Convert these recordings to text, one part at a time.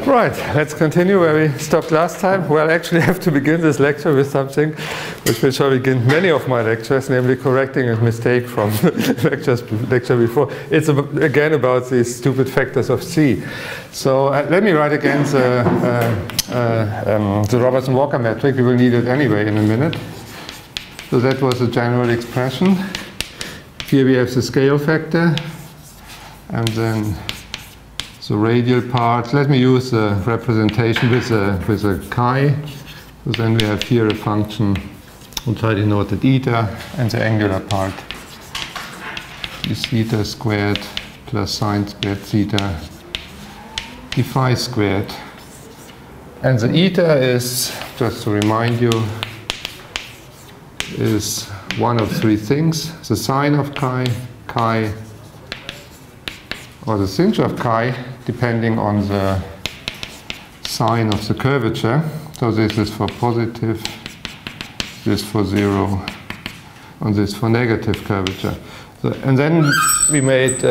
Right, let's continue where we stopped last time. Well, actually I have to begin this lecture with something which will shall begin many of my lectures, namely correcting a mistake from lecture before. It's again about these stupid factors of C. So let me write again the Robertson-Walker metric. We will need it anyway in a minute. So that was a general expression. Here we have the scale factor, and then the radial part. Let me use a representation with a chi. So then we have here a function which I denoted eta, and the angular part is theta squared plus sine squared theta d phi squared. And the eta is, just to remind you, is one of three things: the sine of chi, or the sinh of chi, depending on the sign of the curvature. So this is for positive, this for zero, and this for negative curvature. So, and then we made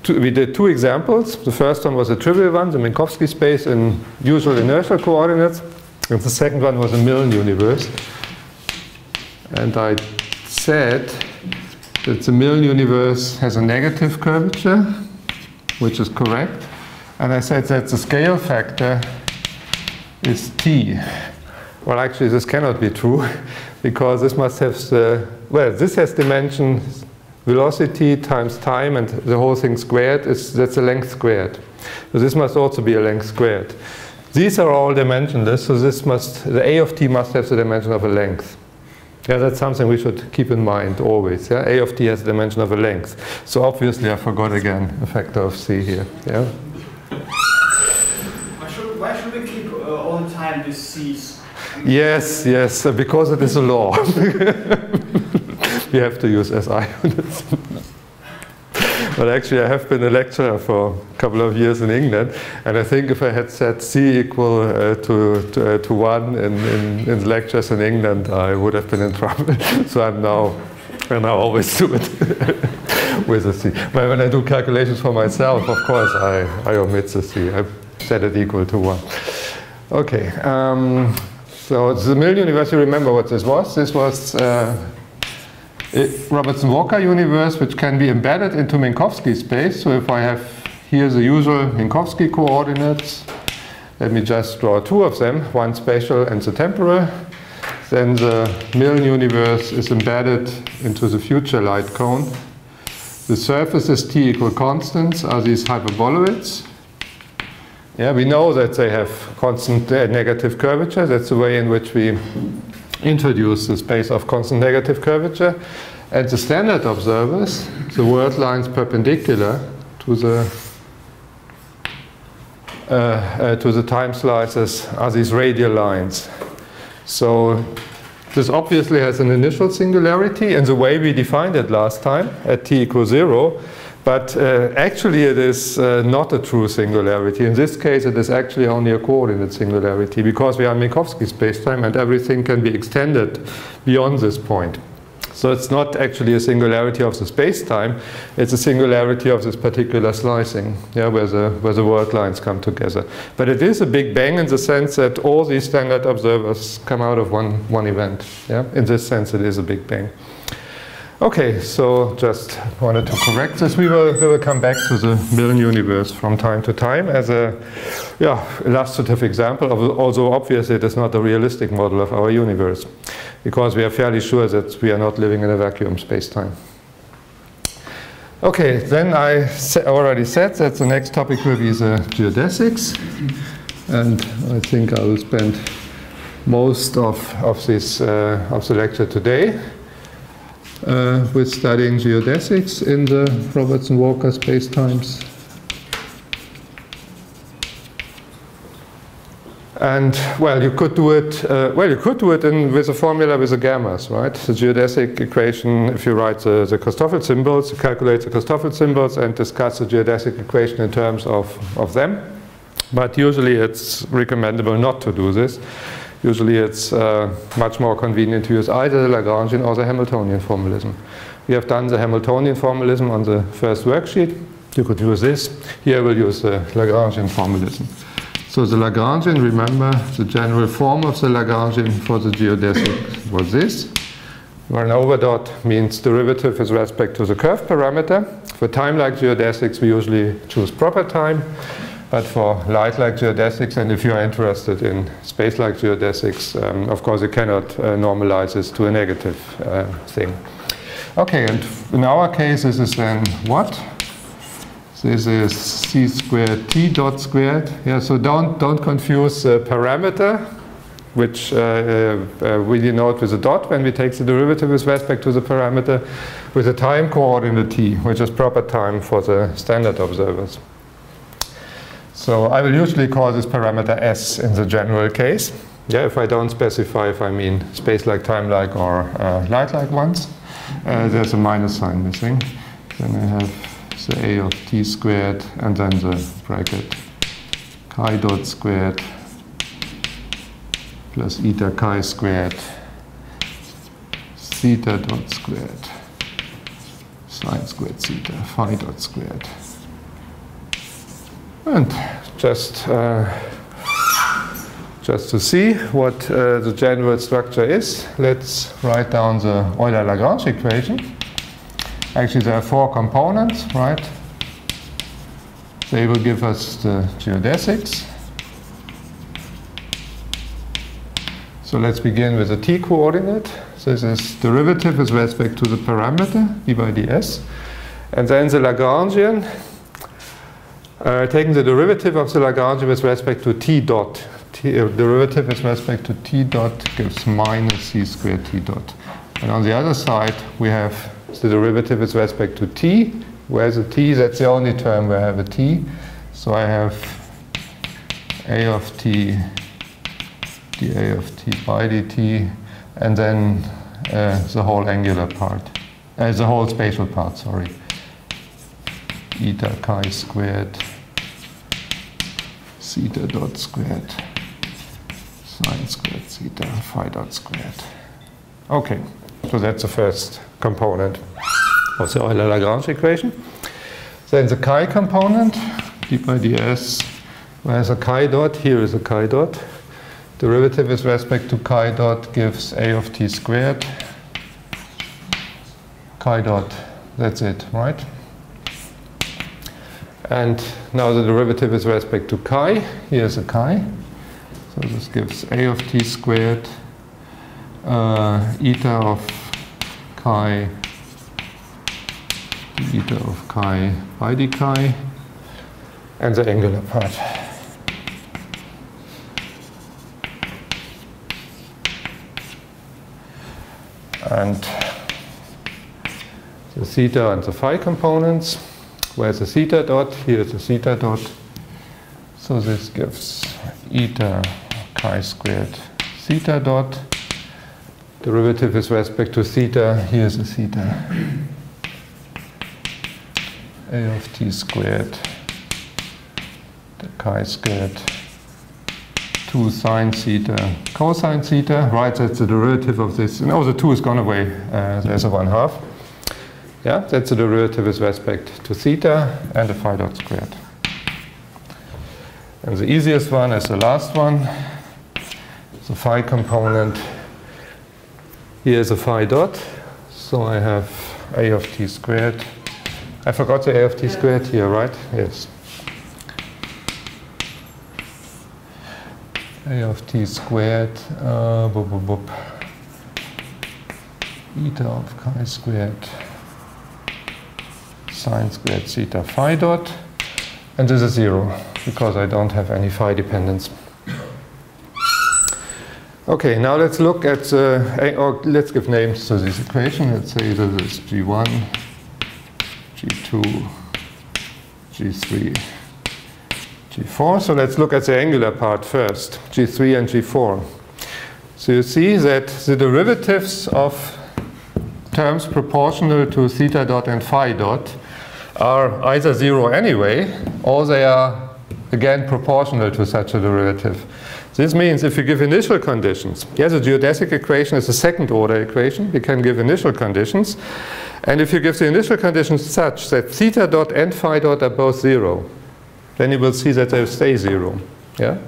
we did two examples. The first one was a trivial one, the Minkowski space in usual inertial coordinates, and the second one was a Milne universe. And I said that the Milne universe has a negative curvature, which is correct. And I said that the scale factor is t. Well, actually, this cannot be true, because this must have the, well, this has dimensions velocity times time, and the whole thing squared, that's a length squared. So this must also be a length squared. These are all dimensionless, so this must, the a of t must have the dimension of a length. Yeah, that's something we should keep in mind always. Yeah? A of t has the dimension of a length. So obviously I forgot again a factor of c here. Yeah? Why should we keep all the time these c's? Yes, yes, because it is a law. We have to use SI units. But actually I have been a lecturer for a couple of years in England, and I think if I had said C equal to 1 in the lectures in England, I would have been in trouble. So I now always do it with a C. But when I do calculations for myself, of course, I omit the C. I set it equal to 1. Okay, so the Milne universe, you remember what this was? This was Robertson-Walker universe, which can be embedded into Minkowski space. So if I have here the usual Minkowski coordinates, let me just draw two of them, one spatial and the temporal. Then the Milne universe is embedded into the future light cone. The surfaces t equal constants are these hyperboloids. Yeah, we know that they have constant negative curvature. That's the way in which we introduce the space of constant negative curvature. And the standard observers, the world lines perpendicular to the time slices, are these radial lines. So this obviously has an initial singularity in the way we defined it last time at t equals 0. But actually it is not a true singularity. In this case it is actually only a coordinate singularity, because we are in Minkowski spacetime and everything can be extended beyond this point. So it's not actually a singularity of the spacetime, it's a singularity of this particular slicing, yeah, where the world lines come together. But it is a big bang in the sense that all these standard observers come out of one event. Yeah? In this sense it is a big bang. Okay, so just wanted to correct this. We will come back to the Milne universe from time to time as a illustrative example, although obviously it is not a realistic model of our universe, because we are fairly sure that we are not living in a vacuum space-time. Okay, then I already said that the next topic will be the geodesics, and I think I will spend most of the lecture today with studying geodesics in the Robertson-Walker spacetimes. And well, you could do it. With a formula with the gammas, right? The geodesic equation. If you write the Christoffel symbols, you calculate the Christoffel symbols and discuss the geodesic equation in terms of them. But usually, it's recommendable not to do this. Usually it's much more convenient to use either the Lagrangian or the Hamiltonian formalism. We have done the Hamiltonian formalism on the first worksheet. You could use this. Here we'll use the Lagrangian formalism. So the Lagrangian, remember, the general form of the Lagrangian for the geodesic was this, where an overdot means derivative with respect to the curve parameter. For time-like geodesics, we usually choose proper time, but for light-like geodesics, and if you are interested in space-like geodesics, of course, you cannot normalize this to a negative thing. Okay, and in our case, this is then what? This is c squared t dot squared. Yeah, so don't confuse the parameter, which we denote with a dot when we take the derivative with respect to the parameter, with the time coordinate t, which is proper time for the standard observers. So I will usually call this parameter s in the general case. Yeah, if I don't specify if I mean space-like, time-like, or light-like ones. There's a minus sign missing. Then I have the a of t squared, and then the bracket chi dot squared plus eta chi squared theta dot squared sine squared theta phi dot squared. And just to see what the general structure is, let's write down the Euler-Lagrange equation. Actually, there are 4 components, right? They will give us the geodesics. So let's begin with the t coordinate. So this is derivative with respect to the parameter, d by ds. And then the Lagrangian, taking the derivative of the Lagrangian with respect to t dot. Derivative with respect to t dot gives minus c squared t dot. And on the other side, we have the derivative with respect to t. Where's the t? That's the only term where I have a t. So I have a of t dA of t by dt, and then the whole angular part, the whole spatial part, sorry. Eta chi squared theta dot squared sine squared theta phi dot squared. Okay, so that's the first component of the Euler-Lagrange equation. Then the chi component, d by ds, whereas a chi dot, here is a chi dot. Derivative with respect to chi dot gives a of t squared. Chi dot, that's it, right? And now the derivative with respect to chi, here's a chi. So this gives a of t squared, eta of chi, eta of chi by d chi, and the angular part. And the theta and the phi components. Where's the theta dot? Here's the theta dot. So this gives eta chi squared theta dot. Derivative with respect to theta, here's the theta. A of t squared, the chi squared, 2 sine theta, cosine theta. Right, that's the derivative of this. No, the 2 is gone away. There's a 1/2. Yeah, that's the derivative with respect to theta and the phi dot squared. And the easiest one is the last one, the phi component. Here's a phi dot, so I have a of t squared. I forgot the a of t squared here, right? Yes. A of t squared, eta of chi squared, sine squared theta phi dot, and this is 0 because I don't have any phi dependence. Okay, now let's look at or let's give names to this equation. Let's say this is G1, G2, G3, G4. So let's look at the angular part first, G3 and G4. So you see that the derivatives of terms proportional to theta dot and phi dot are either 0 anyway, or they are again proportional to such a derivative. This means if you give initial conditions, yes, the geodesic equation is a second order equation, we can give initial conditions, and if you give the initial conditions such that theta dot and phi dot are both 0, then you will see that they stay 0. Yeah?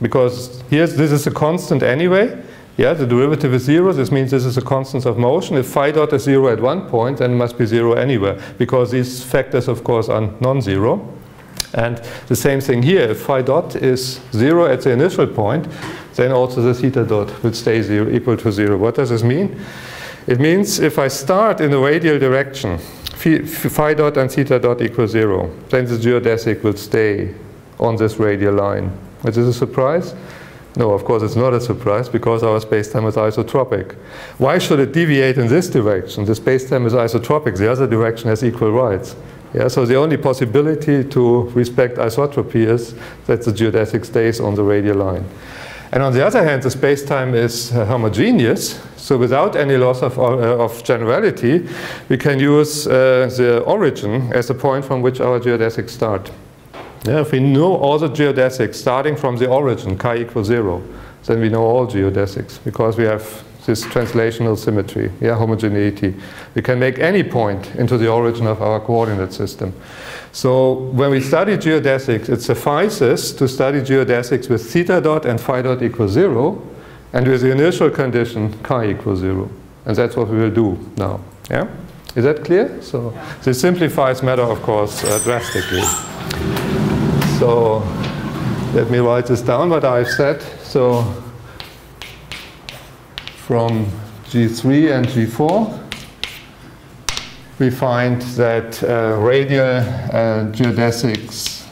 because this is a constant anyway. Yeah, the derivative is 0. This means this is a constant of motion. If phi dot is 0 at one point, then it must be 0 anywhere, because these factors, of course, are non-zero. And the same thing here. If phi dot is 0 at the initial point, then also the theta dot will stay equal to 0. What does this mean? It means if I start in the radial direction, phi dot and theta dot equal 0, then the geodesic will stay on this radial line. Is this a surprise? No, of course it's not a surprise, because our spacetime is isotropic. Why should it deviate in this direction? The spacetime is isotropic. The other direction has equal rights. Yeah, so the only possibility to respect isotropy is that the geodesic stays on the radial line. And on the other hand, the spacetime is homogeneous. So without any loss of generality, we can use the origin as the point from which our geodesics start. Yeah, if we know all the geodesics starting from the origin, chi equals 0, then we know all geodesics, because we have this translational symmetry, yeah, homogeneity. We can make any point into the origin of our coordinate system. So when we study geodesics, it suffices to study geodesics with theta dot and phi dot equals 0, and with the initial condition chi equals 0. And that's what we will do now. Yeah? Is that clear? So this simplifies matter, of course, drastically. So let me write this down, what I've said. So from G3 and G4, we find that radial geodesics,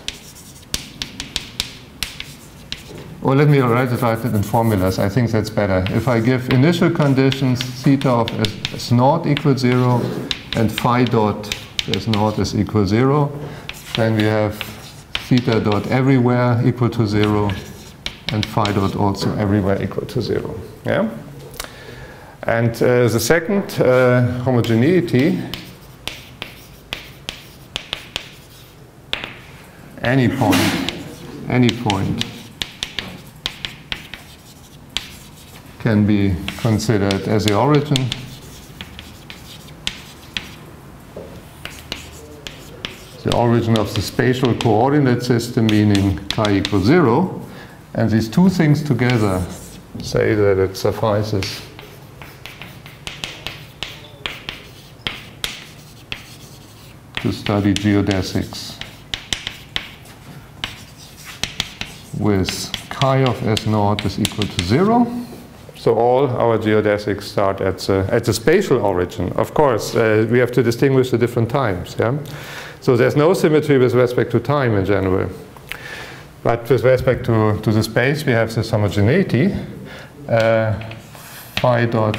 or let me write it in formulas, I think that's better. If I give initial conditions theta of S naught equals 0 and phi dot S naught is equal 0, then we have theta dot everywhere equal to 0 and phi dot also everywhere equal to 0. Yeah? And the second homogeneity, any point can be considered as the origin. The origin of the spatial coordinate system, meaning chi equals 0. And these two things together say that it suffices to study geodesics with chi of S naught is equal to 0. So all our geodesics start at the spatial origin. Of course, we have to distinguish the different times. Yeah? So there's no symmetry with respect to time in general. But with respect to the space, we have this homogeneity. Phi dot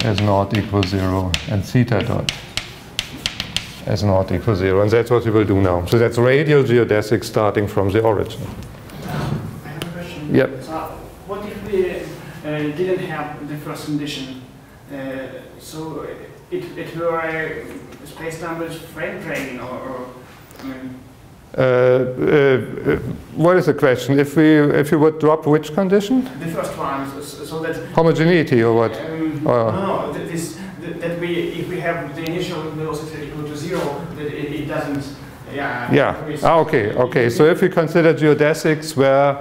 S naught equals 0 and theta dot S naught equals 0. And that's what we will do now. So that's radial geodesics starting from the origin. I have a question. Yep. So what if we didn't have the first condition? So it were a space-time with frame training, or I mean. What is the question? If we would drop which condition? The first one, so that homogeneity or what? No, that if we have the initial velocity equal to 0, that it doesn't. Yeah. Okay. So if we consider geodesics where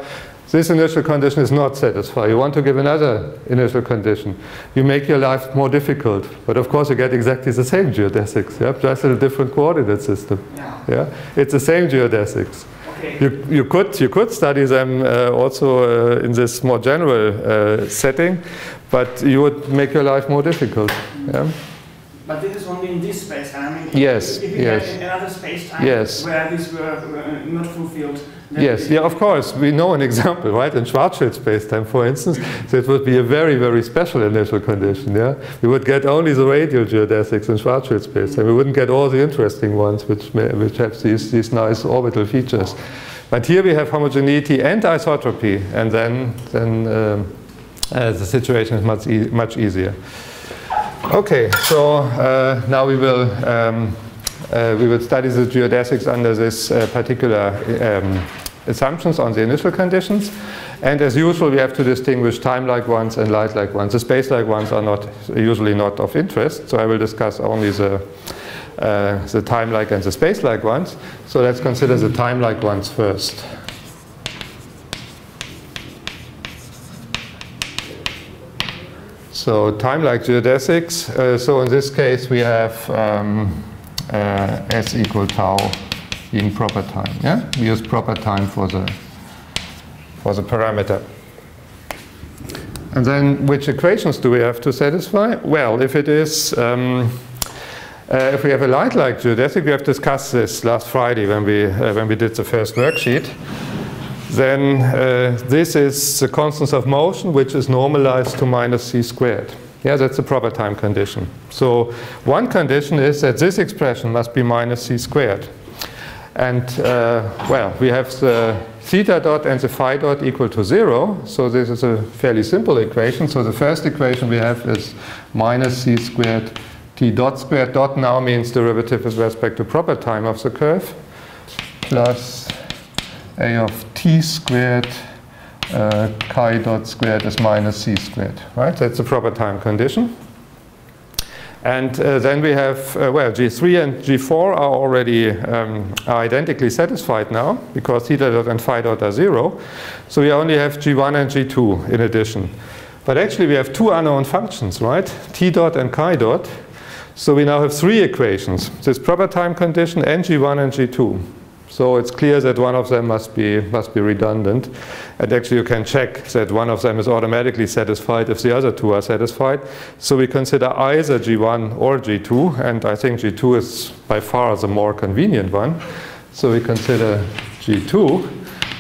this initial condition is not satisfied, you want to give another initial condition, you make your life more difficult. But of course you get exactly the same geodesics, yeah? Just in a different coordinate system. Yeah? It's the same geodesics. Okay. You could study them also in this more general setting, but you would make your life more difficult. Yeah? But this is only in this space time. I mean, yes. If you have another space time where these were not fulfilled. Yes, of course. We know an example, right? In Schwarzschild space-time, for instance, that would be a very, very special initial condition. Yeah, we would get only the radial geodesics in Schwarzschild space-time. We wouldn't get all the interesting ones, which have these nice orbital features. But here we have homogeneity and isotropy, and then the situation is much easier. Okay, so now we will study the geodesics under this particular assumptions on the initial conditions. And as usual, we have to distinguish time-like ones and light-like ones. The space-like ones are usually not of interest, so I will discuss only the time-like and the space-like ones. So let's consider the time-like ones first. So time like geodesics. So in this case we have s equal tau being proper time. Yeah, we use proper time for the parameter. And then which equations do we have to satisfy? Well, if it is if we have a light like geodesic, we have discussed this last Friday when we did the first worksheet. Then this is the constants of motion, which is normalized to minus c squared. Yeah, that's the proper time condition. So one condition is that this expression must be minus c squared. And well, we have the theta dot and the phi dot equal to 0. So this is a fairly simple equation. So the first equation we have is minus c squared t dot squared. Dot now means derivative with respect to proper time of the curve, plus a of t squared chi dot squared is minus c squared. Right? That's the proper time condition. And then we have, well, G3 and G4 are already are identically satisfied now, because theta dot and phi dot are 0. So we only have G1 and G2 in addition. But actually we have two unknown functions, right? T dot and chi dot. So we now have three equations, this proper time condition and G1 and G2. So it's clear that one of them must be redundant. And actually you can check that one of them is automatically satisfied if the other two are satisfied. So we consider either G1 or G2, and I think G2 is by far the more convenient one. So we consider G2,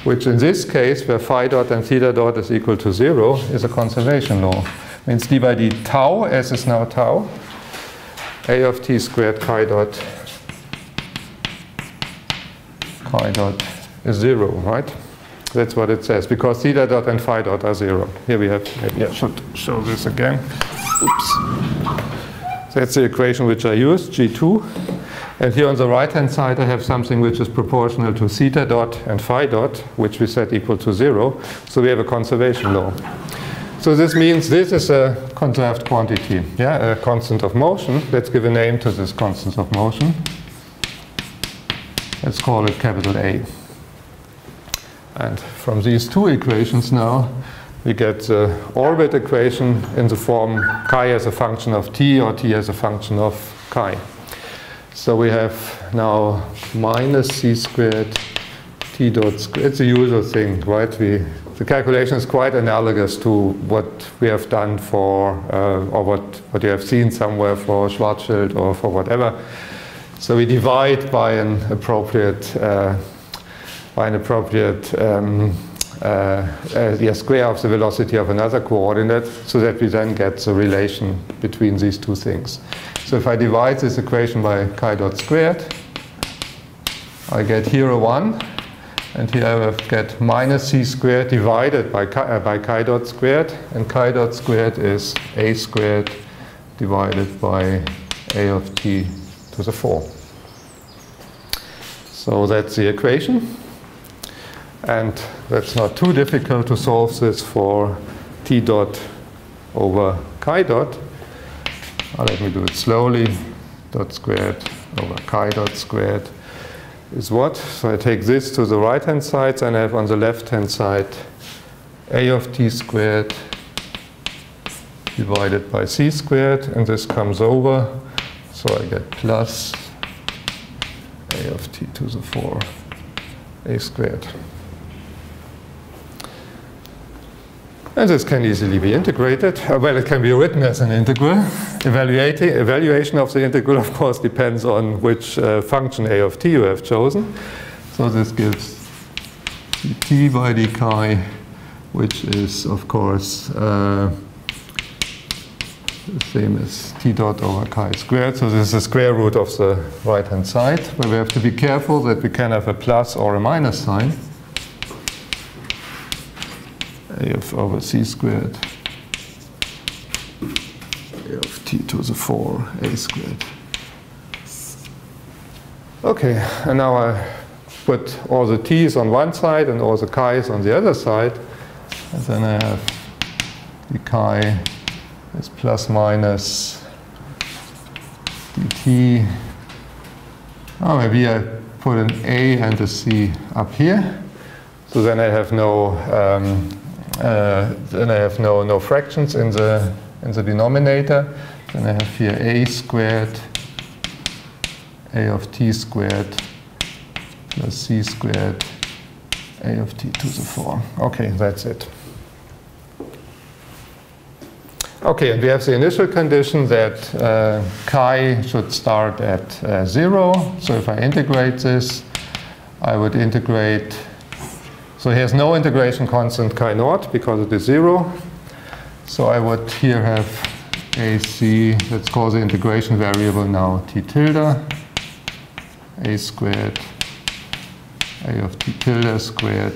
which in this case, where phi dot and theta dot is equal to 0, is a conservation law. Means d by d tau, S is now tau, a of t squared chi dot is 0, right? That's what it says, because theta dot and phi dot are 0. Here we have, maybe I should show this again. Oops. That's the equation which I used, G2. And here on the right-hand side, I have something which is proportional to theta dot and phi dot, which we set equal to 0. So we have a conservation law. So this means this is a conserved quantity, yeah, a constant of motion. Let's give a name to this constant of motion. Let's call it capital A. And from these two equations now, we get the orbit equation in the form chi as a function of t or t as a function of chi. So we have now minus c squared t dot squared. It's the usual thing, right? The calculation is quite analogous to what we have done for, or what you have seen somewhere for Schwarzschild or for whatever. So we divide by an appropriate square of the velocity of another coordinate, so that we then get the relation between these two things. So if I divide this equation by chi dot squared, I get here a 1, and here I get minus c squared divided by chi dot squared, and chi dot squared is a squared divided by a of t to the 4. So that's the equation. And that's not too difficult to solve this for t dot over chi dot. Let me do it slowly. Dot squared over chi dot squared is what? So I take this to the right-hand side, and I have on the left-hand side a of t squared divided by c squared, and this comes over. So I get plus a of t to the 4 a squared. And this can easily be integrated. Well, it can be written as an integral. Evaluation of the integral, of course, depends on which function a of t you have chosen. So this gives dt by d chi, which is, of course, the same as t dot over chi squared. So this is the square root of the right-hand side, where we have to be careful that we can have a plus or a minus sign. A of over c squared, a of t to the 4 a squared. Okay, and now I put all the t's on one side and all the chi's on the other side. And then I have the chi is plus minus dt. Oh, maybe I put an a and a c up here. So then I have no no fractions in the in the denominator. Then I have here a squared, a of t squared, plus c squared, a of t to the 4. Okay, that's it. Okay, and we have the initial condition that chi should start at 0. So if I integrate this, I would integrate, so here's no integration constant chi naught because it is 0. So I would here have AC, let's call the integration variable now t tilde, a squared, a of t tilde squared,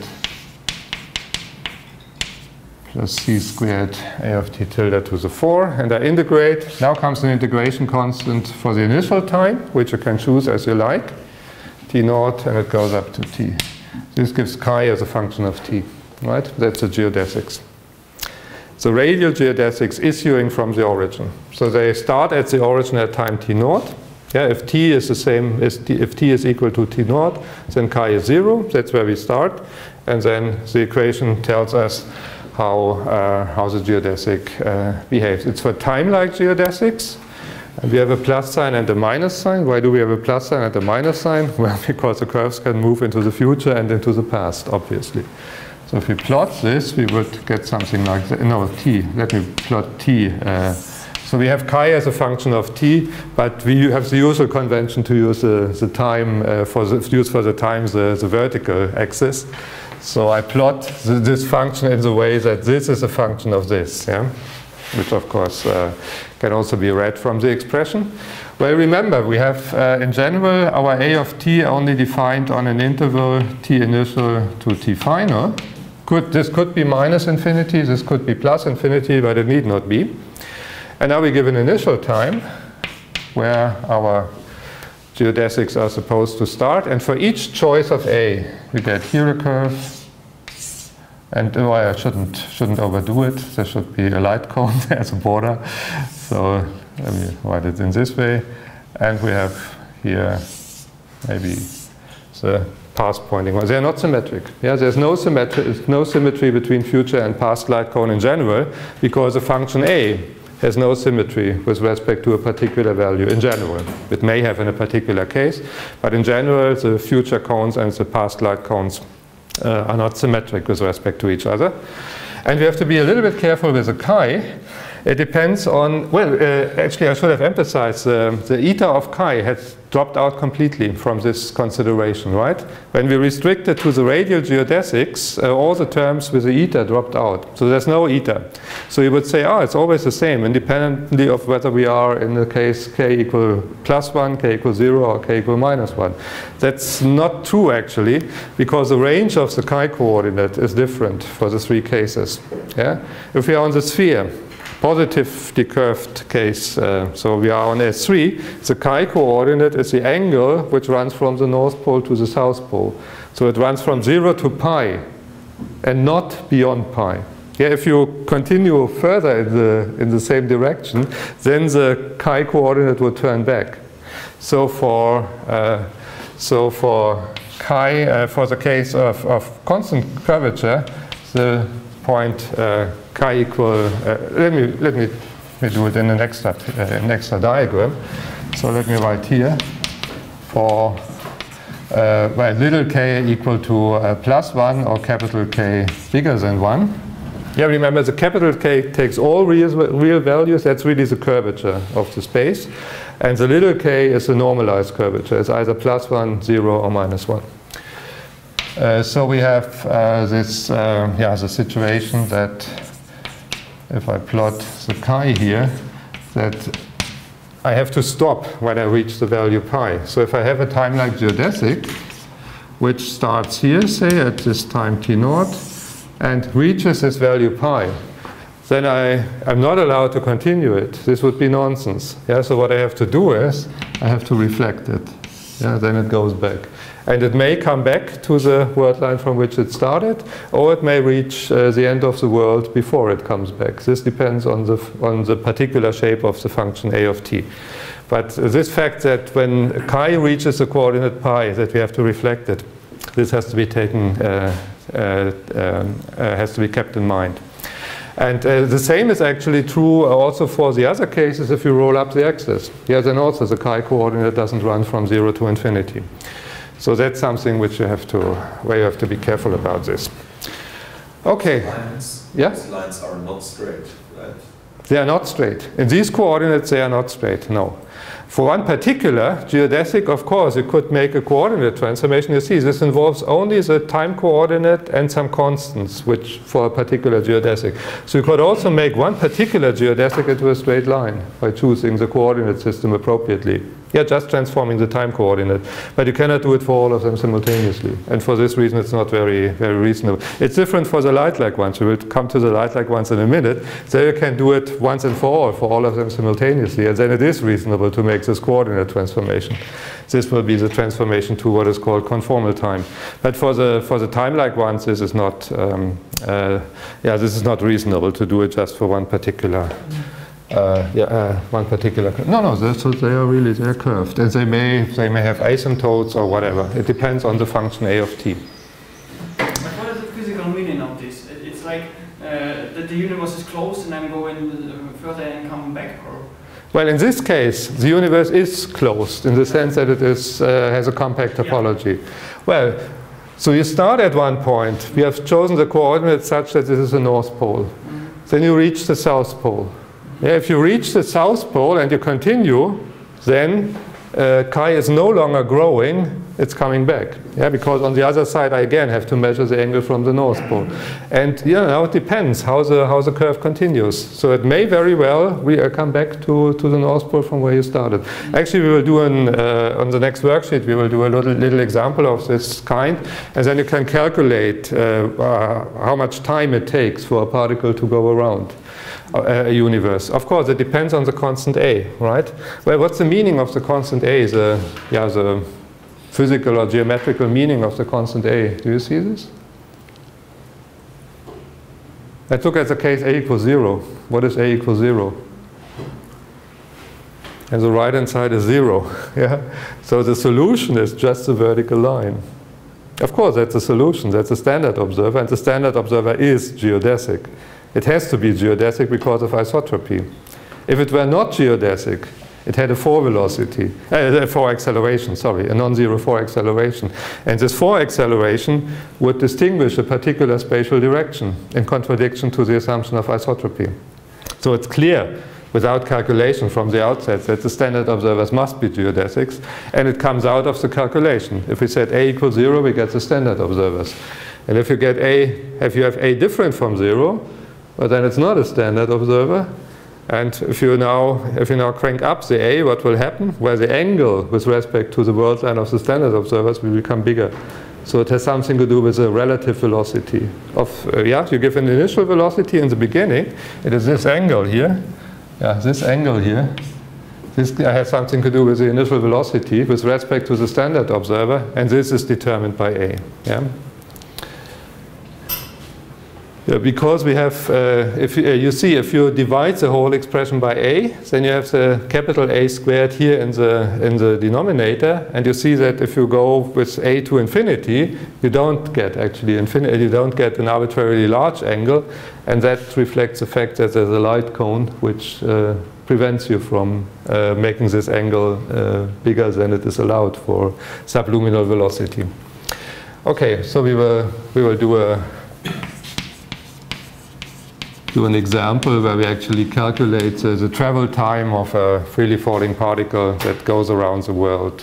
plus c squared a of t tilde to the 4, and I integrate. Now comes an integration constant for the initial time, which you can choose as you like, t naught, and it goes up to t. This gives chi as a function of t, right? That's the geodesics. The radial geodesics issuing from the origin. So they start at the origin at time t naught. Yeah, if t is the same, if t is equal to t naught, then chi is 0. That's where we start, and then the equation tells us how the geodesic behaves. It's for time-like geodesics. And we have a plus sign and a minus sign. Why do we have a plus sign and a minus sign? Well, because the curves can move into the future and into the past, obviously. So if we plot this, we would get something like that. No, t. Let me plot t. So we have chi as a function of t, but we have the usual convention to use the time for the vertical axis. So I plot this function in the way that this is a function of this, yeah? Which of course can also be read from the expression. Well, remember, we have in general our a of t only defined on an interval t initial to t final. This could be minus infinity, this could be plus infinity, but it need not be. And now we give an initial time where our geodesics are supposed to start, and for each choice of a, we get here a curve, and oh, I shouldn't overdo it. There should be a light cone as a border. So let me write it in this way, and we have here maybe the past pointing one. They are not symmetric. Yeah, there's no symmetry between future and past light cone in general, because the function a has no symmetry with respect to a particular value in general. It may have in a particular case, but in general the future cones and the past light cones are not symmetric with respect to each other. And we have to be a little bit careful with the chi. It depends on, well, actually I should have emphasized the eta of chi has dropped out completely from this consideration, right? When we restrict it to the radial geodesics, all the terms with the eta dropped out. So there's no eta. So you would say, oh, it's always the same, independently of whether we are in the case k equal +1, k equal 0, or k equal -1. That's not true, actually, because the range of the chi coordinate is different for the three cases. Yeah? If we are on the sphere, positively curved case, so we are on S3, the chi coordinate is the angle which runs from the North Pole to the South Pole. So it runs from 0 to pi and not beyond pi. Yeah, if you continue further in the same direction, then the chi coordinate will turn back. So for chi, for the case of constant curvature, the point chi equal, let me do it in an extra diagram. So let me write here for well, little k equal to +1 or capital K bigger than 1. Yeah, remember the capital K takes all real values. That's really the curvature of the space. And the little k is the normalized curvature. It's either +1, 0, or -1. So we have the situation that if I plot the chi here, that I have to stop when I reach the value pi. So if I have a time-like geodesic, which starts here, say at this time t naught, and reaches this value pi, then I'm not allowed to continue it. This would be nonsense. Yeah, so what I have to do is I have to reflect it. Yeah, then it goes back. And it may come back to the world line from which it started, or it may reach the end of the world before it comes back. This depends on the particular shape of the function a of t. But this fact that when chi reaches the coordinate pi, that we have to reflect it, this has to be taken, has to be kept in mind. And the same is actually true also for the other cases if you roll up the axis. Yeah, then also the chi-coordinate doesn't run from 0 to infinity. So that's something which where you have to be careful about this. Okay. These lines are not straight, right? They are not straight. In these coordinates, they are not straight, no. For one particular geodesic, of course, you could make a coordinate transformation. You see, this involves only the time coordinate and some constants, which for a particular geodesic. So you could also make one particular geodesic into a straight line by choosing the coordinate system appropriately. Yeah, just transforming the time coordinate. But you cannot do it for all of them simultaneously. And for this reason, it's not very, very reasonable. It's different for the light-like ones. We will come to the light-like ones in a minute. There you can do it once and for all of them simultaneously. And then it is reasonable to make this coordinate transformation. This will be the transformation to what is called conformal time. But for the time-like ones, this is not, this is not reasonable to do it just for one particular. One particular. No, they are really curved, and they may have asymptotes or whatever. It depends on the function a of t. But what is the physical meaning of this? It's like that the universe is closed and I'm going further and come back, or? Well, in this case, the universe is closed in the sense that it is has a compact topology. Yeah. Well, so you start at one point. We have chosen the coordinates such that this is the North Pole. Then you reach the South Pole. Yeah, if you reach the South Pole and you continue, then chi is no longer growing, it's coming back. Yeah, because on the other side I again have to measure the angle from the North Pole. And it depends how the curve continues. So it may very well come back to the North Pole from where you started. Actually, we will do on the next worksheet, we will do a little example of this kind, and then you can calculate how much time it takes for a particle to go around a universe. Of course, it depends on the constant A, right? Well, what's the meaning of the constant A? The physical or geometrical meaning of the constant A. Do you see this? Let's look at the case A equals 0. What is A equals 0? And the right-hand side is 0. Yeah? So the solution is just the vertical line. Of course, that's a solution. That's a standard observer, and the standard observer is geodesic. It has to be geodesic because of isotropy. If it were not geodesic, it had a 4 velocity, a 4 acceleration, sorry, a non-zero 4 acceleration. And this 4 acceleration would distinguish a particular spatial direction in contradiction to the assumption of isotropy. So it's clear without calculation from the outset that the standard observers must be geodesics, and it comes out of the calculation. If we set A equals 0, we get the standard observers. And if you get if you have A different from 0, well, then it's not a standard observer. And if you now crank up the A, what will happen? Well, the angle with respect to the world line of the standard observers will become bigger. So it has something to do with the relative velocity of, you give an initial velocity in the beginning. It is this angle here. Yeah, this angle here. This has something to do with the initial velocity with respect to the standard observer, and this is determined by A. Yeah? Because we have, if you divide the whole expression by A, then you have the capital A squared here in the denominator, and you see that if you go with A to infinity, you don't get actually infinity. You don't get an arbitrarily large angle, and that reflects the fact that there's a light cone which prevents you from making this angle bigger than it is allowed for subluminal velocity. Okay, so we will do an example where we actually calculate the travel time of a freely falling particle that goes around the world.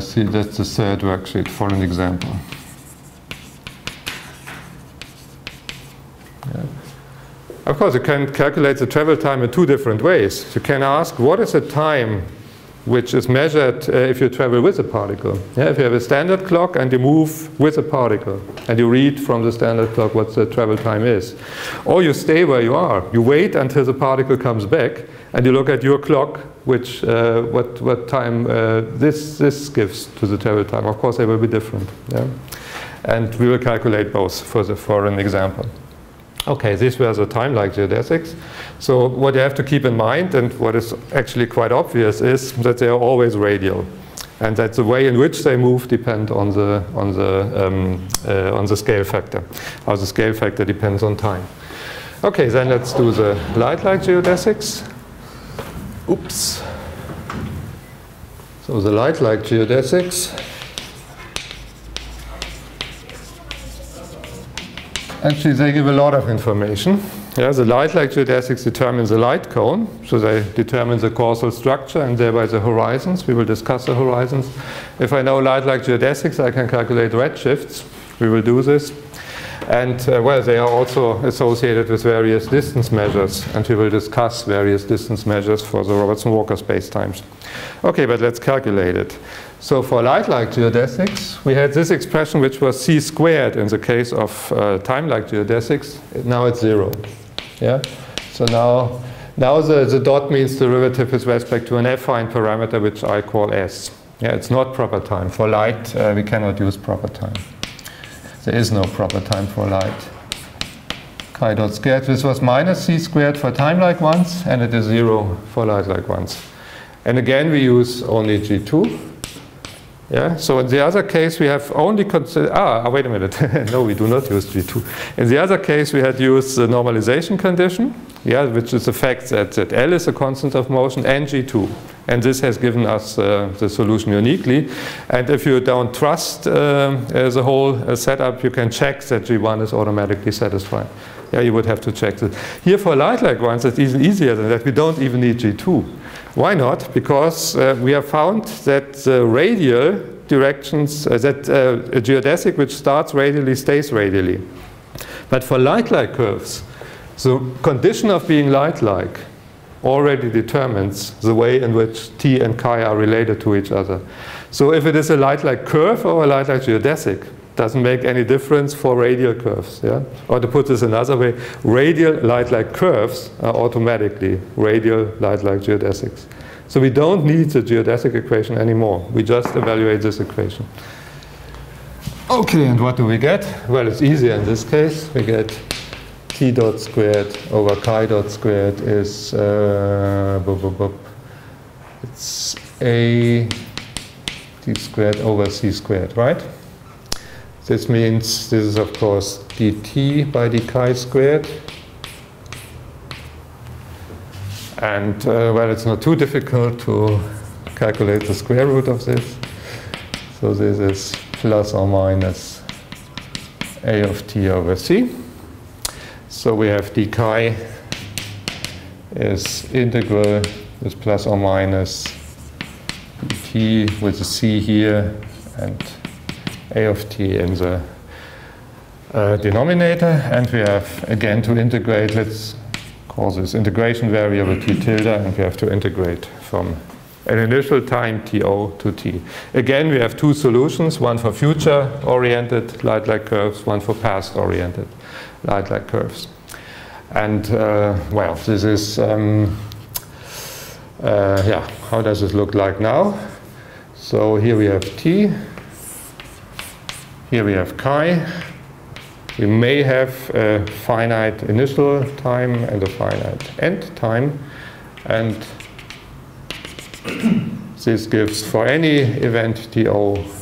See, that's the third worksheet for an example. Yeah. Of course, you can calculate the travel time in two different ways. You can ask, what is the time which is measured if you travel with a particle? Yeah, if you have a standard clock and you move with a particle, and you read from the standard clock what the travel time is. Or you stay where you are. You wait until the particle comes back, and you look at your clock, which what time this gives to the travel time. Of course, they will be different. Yeah? And we will calculate both for an example. Okay, these were the time-like geodesics. So what you have to keep in mind, and what is actually quite obvious, is that they are always radial, and that the way in which they move depend on the scale factor. How the scale factor depends on time. Okay, then let's do the light-like geodesics. Oops. So the light-like geodesics. Actually, they give a lot of information. Yeah, the light-like geodesics determine the light cone, so they determine the causal structure and thereby the horizons. We will discuss the horizons. If I know light-like geodesics, I can calculate redshifts. We will do this. And well, they are also associated with various distance measures, and we will discuss various distance measures for the Robertson-Walker spacetimes. Okay, but let's calculate it. So for light-like geodesics, we had this expression which was c squared in the case of time-like geodesics. Now it's 0. Yeah. So now the dot means derivative with respect to an affine parameter which I call s. Yeah, it's not proper time. For light, we cannot use proper time. There is no proper time for light. Chi dot squared. This was minus c squared for time-like ones, and it is 0 for light-like ones. And again, we use only G2. Yeah. So in the other case, we have only considered. Wait a minute. No, we do not use G2. In the other case, we had used the normalization condition. Yeah, which is the fact that L is a constant of motion and G2. And this has given us the solution uniquely. And if you don't trust the whole setup, you can check that G1 is automatically satisfied. Yeah, you would have to check this. Here for light-like ones, it's even easier than that. We don't even need G2. Why not? Because we have found that the radial directions, that a geodesic which starts radially stays radially. But for light-like curves, the condition of being light-like already determines the way in which t and chi are related to each other. So if it is a light-like curve or a light-like geodesic, doesn't make any difference for radial curves. Yeah? Or to put this another way, radial light-like curves are automatically radial light-like geodesics. So we don't need the geodesic equation anymore. We just evaluate this equation. Okay, and what do we get? Well, it's easier in this case. We get t dot squared over chi dot squared is it's a t squared over c squared, right? This means this is of course dt by d chi squared. And well, it's not too difficult to calculate the square root of this. So this is plus or minus a of t over c. So we have d chi is integral with plus or minus dt with a c here and a of t in the denominator. And we have again to integrate, let's call this integration variable t tilde, and we have to integrate from an initial time to to t. Again, we have two solutions, one for future-oriented light-like curves, one for past-oriented light-like curves. And well, this is, yeah, how does it look like now? So here we have t, here we have chi. We may have a finite initial time and a finite end time, and this gives for any event to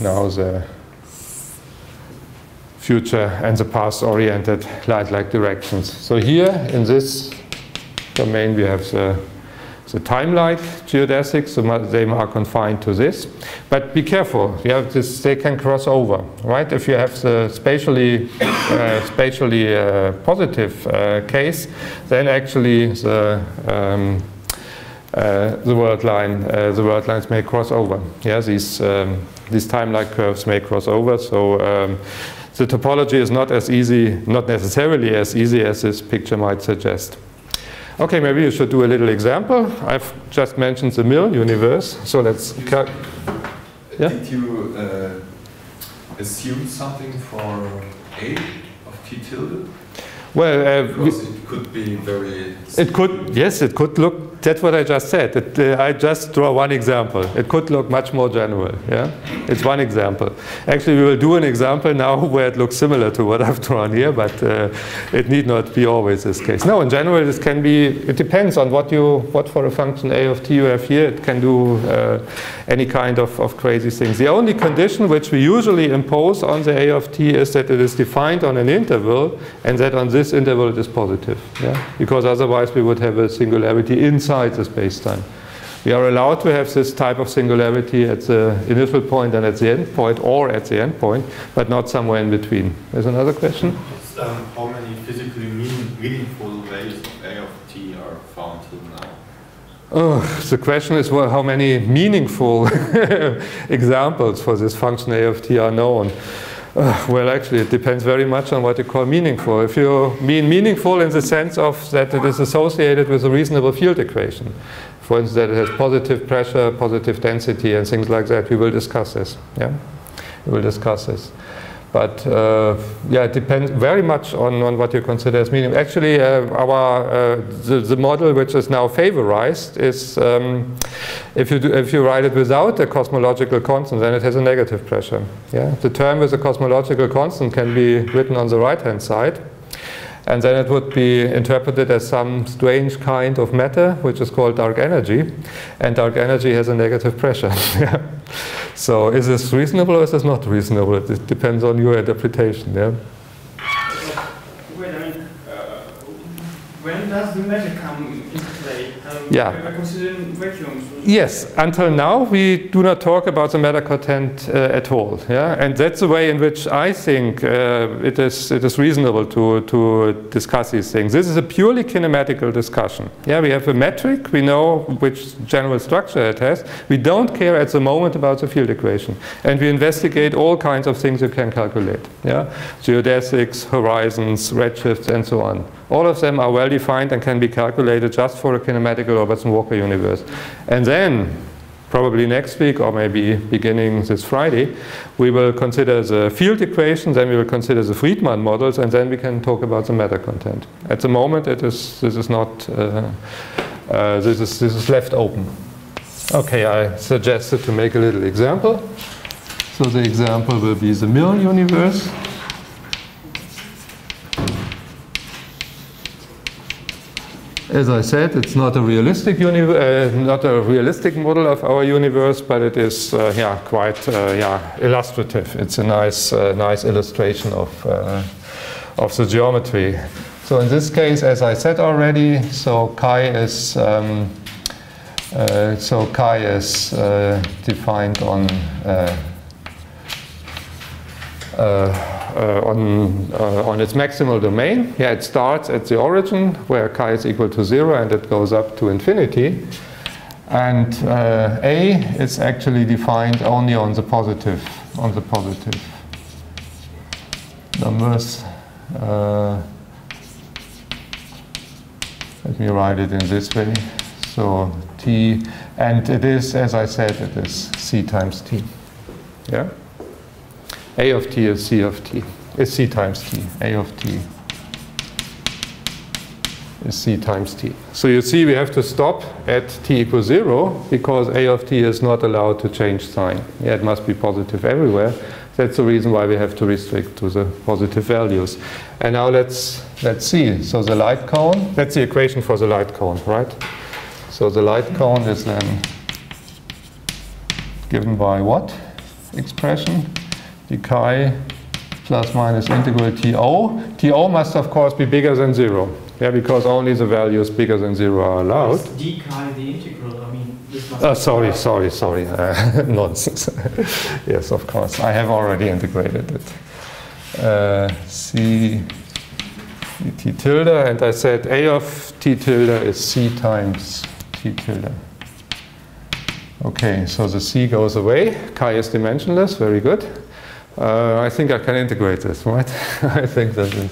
now the future and the past oriented light-like directions. So here in this domain we have the time-like geodesics, so they are confined to this. But be careful, you have this, they can cross over, right? If you have the spatially positive case, then actually the world lines may cross over. Yeah, these time-like curves may cross over. So the topology is not as easy, not necessarily as easy as this picture might suggest. Okay, maybe you should do a little example. I've just mentioned the mill universe, so let's. Yeah? Did you assume something for A of t tilde? Well, because it could be very. It could, yes, it could look that's what I just said. I just draw one example. It could look much more general. Yeah, it's one example. Actually, we will do an example now where it looks similar to what I've drawn here, but it need not be always this case. No, in general, this can be. It depends on what for a function a of t you have here. It can do any kind of crazy things. The only condition which we usually impose on the a of t is that it is defined on an interval, and that on this interval it is positive. Yeah, because otherwise we would have a singularity inside the spacetime. We are allowed to have this type of singularity at the initial point and at the end point, or at the end point, but not somewhere in between. There's another question? How many physically meaningful values of a of t are found till now? The question is, well, how many meaningful examples for this function a of t are known? Well, actually, it depends very much on what you call meaningful. If you mean meaningful in the sense of that it is associated with a reasonable field equation, for instance, that it has positive pressure, positive density, and things like that, we will discuss this. Yeah, we will discuss this. But yeah, it depends very much on what you consider as meaning. Actually, the model which is now favorized is if you write it without a cosmological constant, then it has a negative pressure. Yeah, the term with a cosmological constant can be written on the right-hand side, and then it would be interpreted as some strange kind of matter, which is called dark energy, and dark energy has a negative pressure. So is this reasonable or is this not reasonable? It depends on your interpretation. Yeah. Wait, I mean, when does the matter come into play? Yeah. We're considering vacuums. Yes, until now we do not talk about the matter content at all. Yeah, and that's the way in which I think it is reasonable to discuss these things. This is a purely kinematical discussion. Yeah, we have a metric, we know which general structure it has. We don't care at the moment about the field equation, and we investigate all kinds of things you can calculate. Yeah, geodesics, horizons, redshifts, and so on. All of them are well defined and can be calculated just for a kinematical Robertson-Walker universe. And then, probably next week or maybe beginning this Friday, we will consider the field equations, then we will consider the Friedmann models, and then we can talk about the matter content. At the moment, this is left open. Okay, I suggested to make a little example. So the example will be the Mill universe. As I said, it's not a realistic model of our universe, but it is quite illustrative. It's a nice illustration of the geometry. So in this case, as I said already, so chi is defined on its maximal domain. Yeah, it starts at the origin where chi is equal to 0 and it goes up to infinity. And A is actually defined only on the positive numbers. Let me write it in this way. So T, and it is, as I said, it is C times T. Yeah. A of t is C of t, is C times t. A of t is C times t. So you see we have to stop at t equals 0 because A of t is not allowed to change sign. Yeah, it must be positive everywhere. That's the reason why we have to restrict to the positive values. And now let's see. So the light cone, that's the equation for the light cone, right? So the light cone is then given by what expression? The chi plus minus integral TO. TO must of course be bigger than 0. Yeah, because only the values bigger than 0 are allowed. Is d chi the integral? I mean, this must sorry. Nonsense. Yes, of course. I have already integrated it. C t tilde, and I said A of t tilde is C times t tilde. Okay, so the C goes away. Chi is dimensionless. Very good. I think I can integrate this, right? I think that is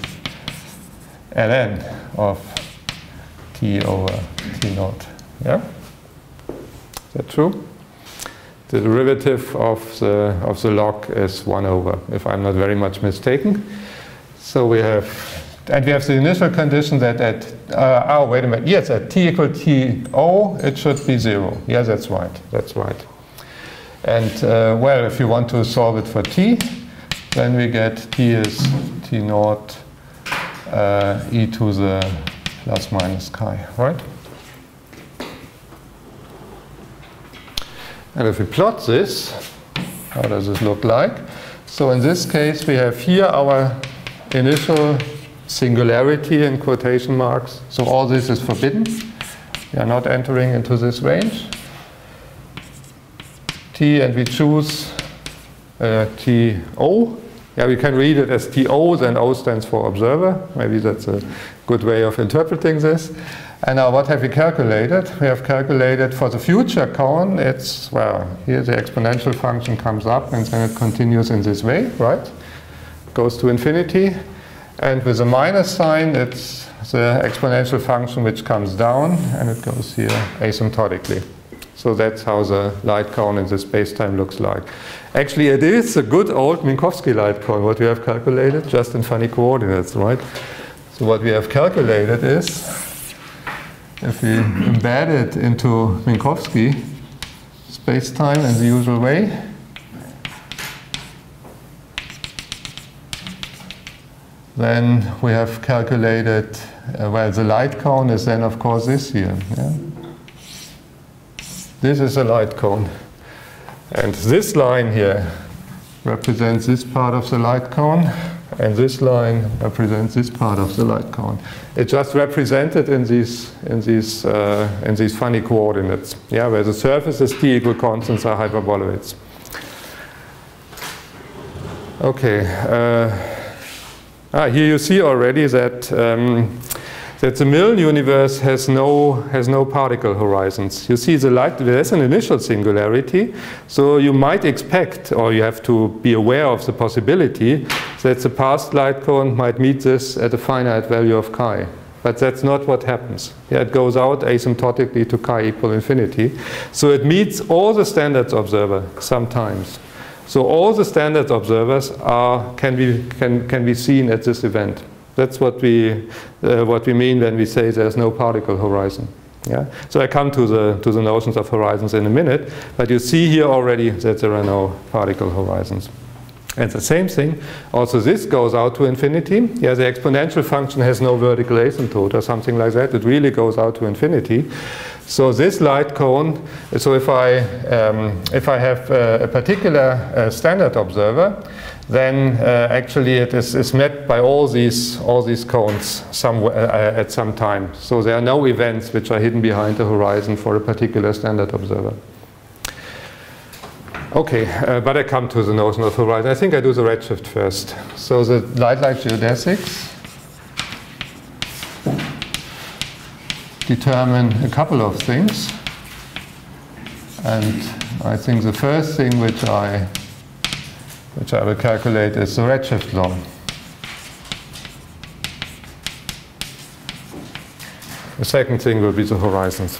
ln of t over t naught. Yeah? Is that true? The derivative of the log is 1 over, if I'm not very much mistaken. So we have And we have the initial condition that at, oh, wait a minute, yes, at t equal to, it should be 0. Yeah, that's right, that's right. And, well, if you want to solve it for t, then we get t is t naught e to the plus minus chi, right? And if we plot this, how does this look like? So in this case, we have here our initial singularity in quotation marks. So all this is forbidden. We are not entering into this range. T, and we choose TO. Yeah, we can read it as TO, then O stands for observer. Maybe that's a good way of interpreting this. And now what have we calculated? We have calculated for the future cone, it's, well, here the exponential function comes up and then it continues in this way, right? Goes to infinity. And with a minus sign, it's the exponential function which comes down and it goes here asymptotically. So that's how the light cone in this space-time looks like. Actually, it is a good old Minkowski light cone, what we have calculated, just in funny coordinates, right? So what we have calculated is, if we embed it into Minkowski space-time in the usual way, then we have calculated, well, the light cone is then, of course, this here. Yeah? This is a light cone. And this line here represents this part of the light cone, and this line represents this part of the light cone. It's just represented in these funny coordinates, yeah, where the surfaces t equal constants are hyperboloids. Okay. Here you see already that that the Milne universe has no particle horizons. You see the light, there's an initial singularity, so you might expect, or you have to be aware of the possibility that the past light cone might meet this at a finite value of chi. But that's not what happens. Yeah, it goes out asymptotically to chi equal infinity. So it meets all the standards observer sometimes. So all the standard observers can be seen at this event. That's what we mean when we say there's no particle horizon. Yeah. So I come to the notions of horizons in a minute, but you see here already that there are no particle horizons. And the same thing, also this goes out to infinity. Yeah, the exponential function has no vertical asymptote or something like that. It really goes out to infinity. So this light cone, so if I have a particular standard observer, then actually it is met by all these cones at some time. So there are no events which are hidden behind the horizon for a particular standard observer. Okay, but I come to the notion of horizon. I think I do the redshift first. So the light-like geodesics determine a couple of things. And I think the first thing which I will calculate is the redshift law. The second thing will be the horizons.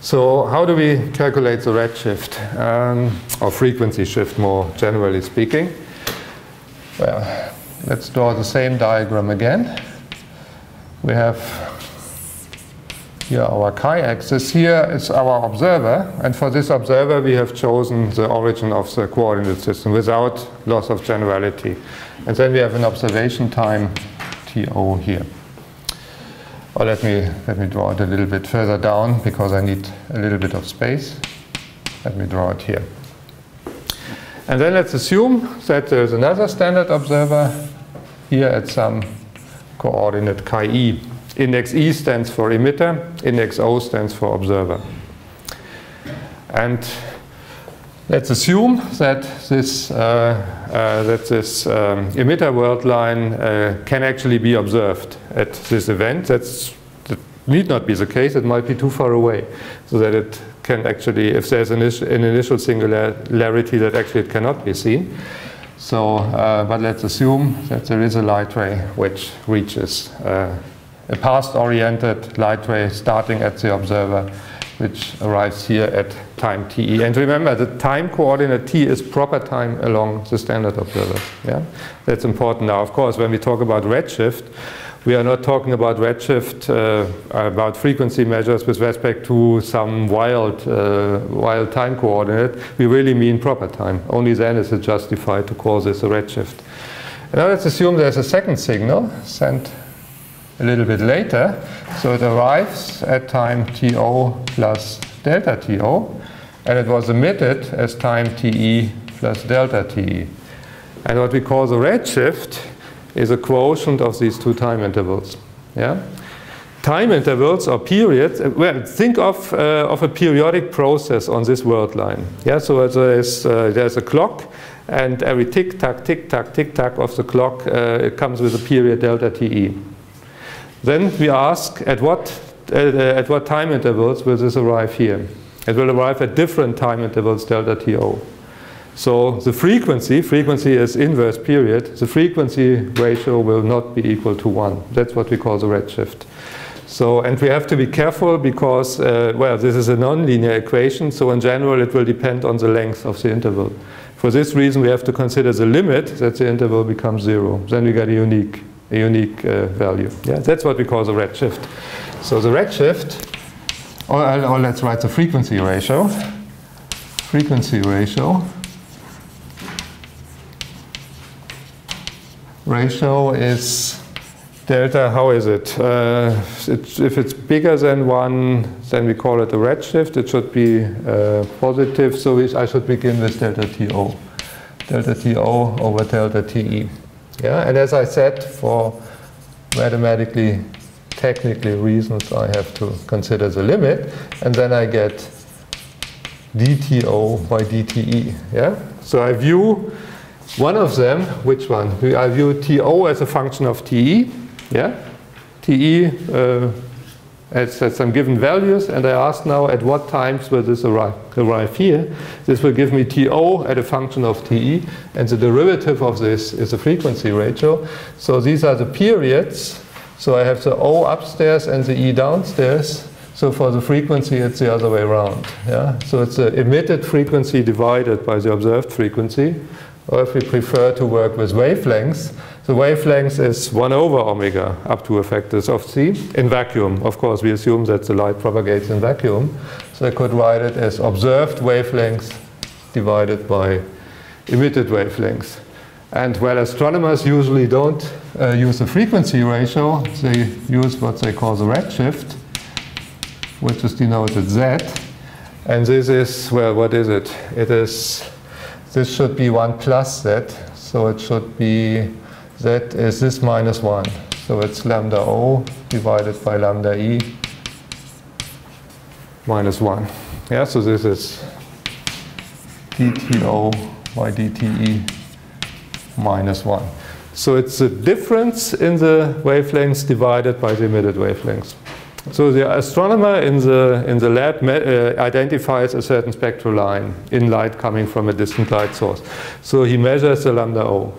So how do we calculate the redshift, or frequency shift more generally speaking? Well, let's draw the same diagram again. We have here our chi-axis. Here is our observer, and for this observer we have chosen the origin of the coordinate system without loss of generality. And then we have an observation time TO here. Or let me draw it a little bit further down because I need a little bit of space. Let me draw it here. And then let's assume that there's another standard observer here at some coordinate chi-e. Index E stands for emitter, index O stands for observer. And let's assume that this emitter world line can actually be observed at this event. That need not be the case. It might be too far away, so that it can actually, if there's an initial singularity, that actually it cannot be seen. So, but let's assume that there is a light ray which reaches a past-oriented light ray starting at the observer which arrives here at time TE. And remember, the time coordinate T is proper time along the standard observer. Yeah? That's important now. Of course, when we talk about redshift, we are not talking about redshift, about frequency measures with respect to some wild time coordinate. We really mean proper time. Only then is it justified to call this a redshift. And now let's assume there's a second signal sent a little bit later. So it arrives at time TO plus delta TO, and it was emitted as time TE plus delta TE. And what we call the redshift is a quotient of these two time intervals. Yeah? Time intervals or periods, well, think of a periodic process on this world line. Yeah? So there's a clock, and every tick-tack, tick-tack, tick-tack of the clock it comes with a period delta TE. Then we ask at what time intervals will this arrive here? It will arrive at different time intervals delta TO. So the frequency is inverse period, the frequency ratio will not be equal to 1. That's what we call the redshift. So, and we have to be careful because, well, this is a nonlinear equation, so in general it will depend on the length of the interval. For this reason we have to consider the limit that the interval becomes 0. Then we get a unique value. Yeah, that's what we call the redshift. So the redshift, or let's write the frequency ratio. Ratio is delta, how is it? If it's bigger than 1, then we call it a redshift. It should be positive, so I should begin with delta TO. Delta TO over delta TE. Yeah, and as I said, for mathematically, technically reasons, I have to consider the limit, and then I get dTO by dTE. Yeah, so I view one of them. Which one? I view TO as a function of TE. Yeah, TE as some given values, and I ask now at what times will this arrive here. This will give me TO at a function of TE, and the derivative of this is the frequency ratio. So these are the periods. So I have the O upstairs and the E downstairs. So for the frequency it's the other way around. Yeah? So it's the emitted frequency divided by the observed frequency. Or if we prefer to work with wavelengths, the wavelength is 1 over omega up to a factor of c in vacuum. Of course, we assume that the light propagates in vacuum. So I could write it as observed wavelengths divided by emitted wavelengths. And while astronomers usually don't use the frequency ratio, they use what they call the redshift, which is denoted Z. And this is, well, what is it? This should be 1 plus Z, so it should be, Z is this minus 1. So it's lambda O divided by lambda E minus 1. Yeah, so this is dTO by dTE minus 1. So it's the difference in the wavelengths divided by the emitted wavelengths. So the astronomer in the lab identifies a certain spectral line in light coming from a distant light source. So he measures the lambda O.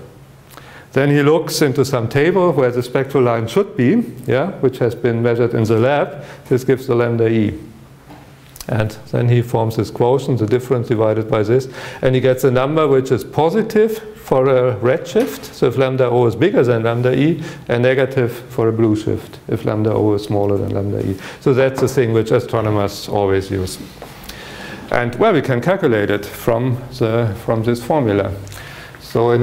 Then he looks into some table where the spectral line should be, yeah, which has been measured in the lab. This gives the lambda E. And then he forms this quotient, the difference divided by this, and he gets a number which is positive for a redshift, so if lambda O is bigger than lambda E, and negative for a blue shift, if lambda O is smaller than lambda E. So that's the thing which astronomers always use. And well, we can calculate it from this formula. So in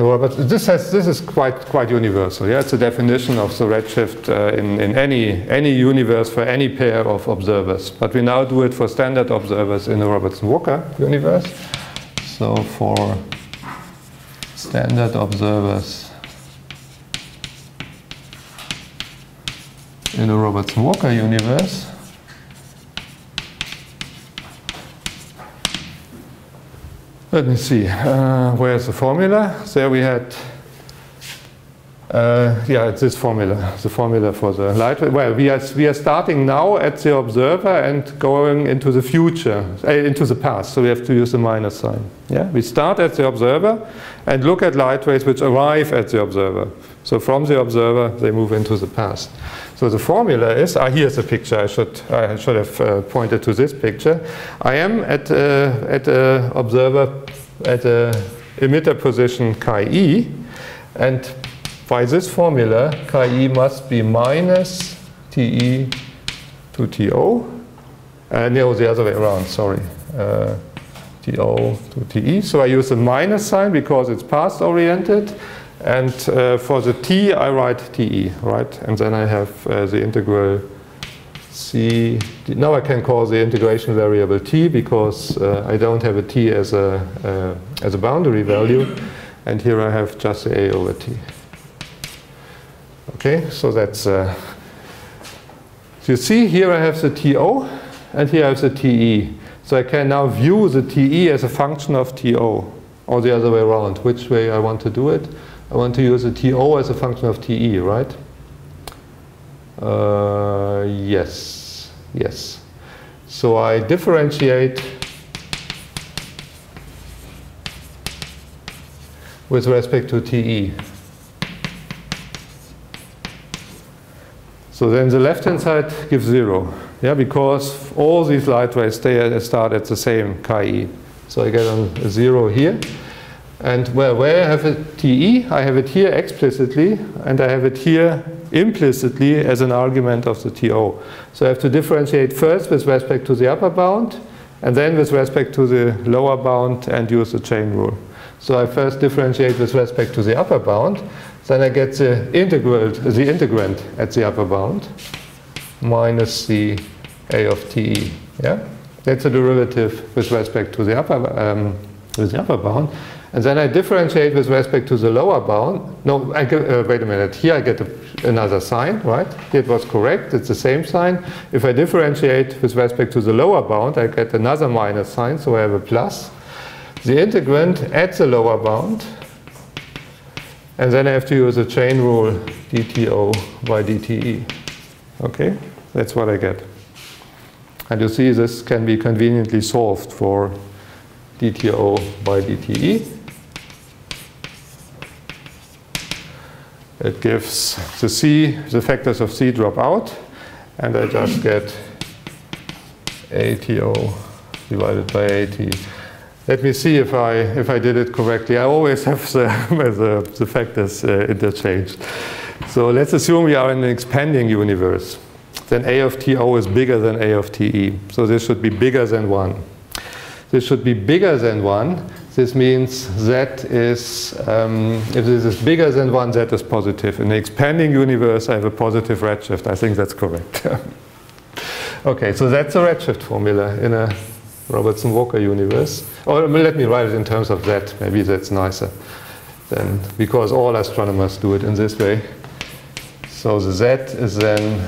this is quite universal. Yeah, it's a definition of the redshift in any universe for any pair of observers. But we now do it for standard observers in the Robertson-Walker universe. So for standard observers in the Robertson-Walker universe, let me see, where's the formula? There we had, yeah, it's this formula, the formula for the light. Well, we are starting now at the observer and going into the future, into the past, so we have to use the minus sign. Yeah? We start at the observer and look at light rays which arrive at the observer. So from the observer, they move into the past. So the formula is, here's a picture. I should have pointed to this picture. I am at observer, at emitter position chi e, and by this formula, chi e must be minus Te to To. No, the other way around, sorry. To to Te. So I use the minus sign because it's past oriented. And for the T, I write Te, right? And then I have the integral C. Now I can call the integration variable T because I don't have a T as a boundary value. And here I have just the A over T. Okay, so that's... you see, here I have the To, and here I have the Te. So I can now view the Te as a function of To, or the other way around. Which way I want to do it? I want to use the To as a function of Te, right? Yes, yes. So I differentiate with respect to Te. So then the left-hand side gives 0. Yeah, because all these light rays start at the same chi. So I get a 0 here. And where I have a Te, I have it here explicitly, and I have it here implicitly as an argument of the To. So I have to differentiate first with respect to the upper bound, and then with respect to the lower bound, and use the chain rule. So I first differentiate with respect to the upper bound, then I get the integrand at the upper bound, minus the A of Te. Yeah? That's a derivative with respect to the upper bound. And then I differentiate with respect to the lower bound. No, wait a minute. Here I get another sign, right? Here it was correct. It's the same sign. If I differentiate with respect to the lower bound, I get another minus sign, so I have a plus. The integrand at the lower bound. And then I have to use a chain rule, dTo by dTe. Okay? That's what I get. And you see this can be conveniently solved for dTo by dTe. It gives the factors of C drop out, and I just get ATO divided by AT. Let me see if I did it correctly. I always have the factors interchanged. So let's assume we are in an expanding universe. Then A of To is bigger than A of Te. So this should be bigger than 1. This should be bigger than 1. This means Z is, if this is bigger than 1, Z is positive. In the expanding universe, I have a positive redshift. I think that's correct. Okay, so that's a redshift formula in a Robertson-Walker universe. Or let me write it in terms of Z. Maybe that's nicer. Then, because all astronomers do it in this way. So the Z is then,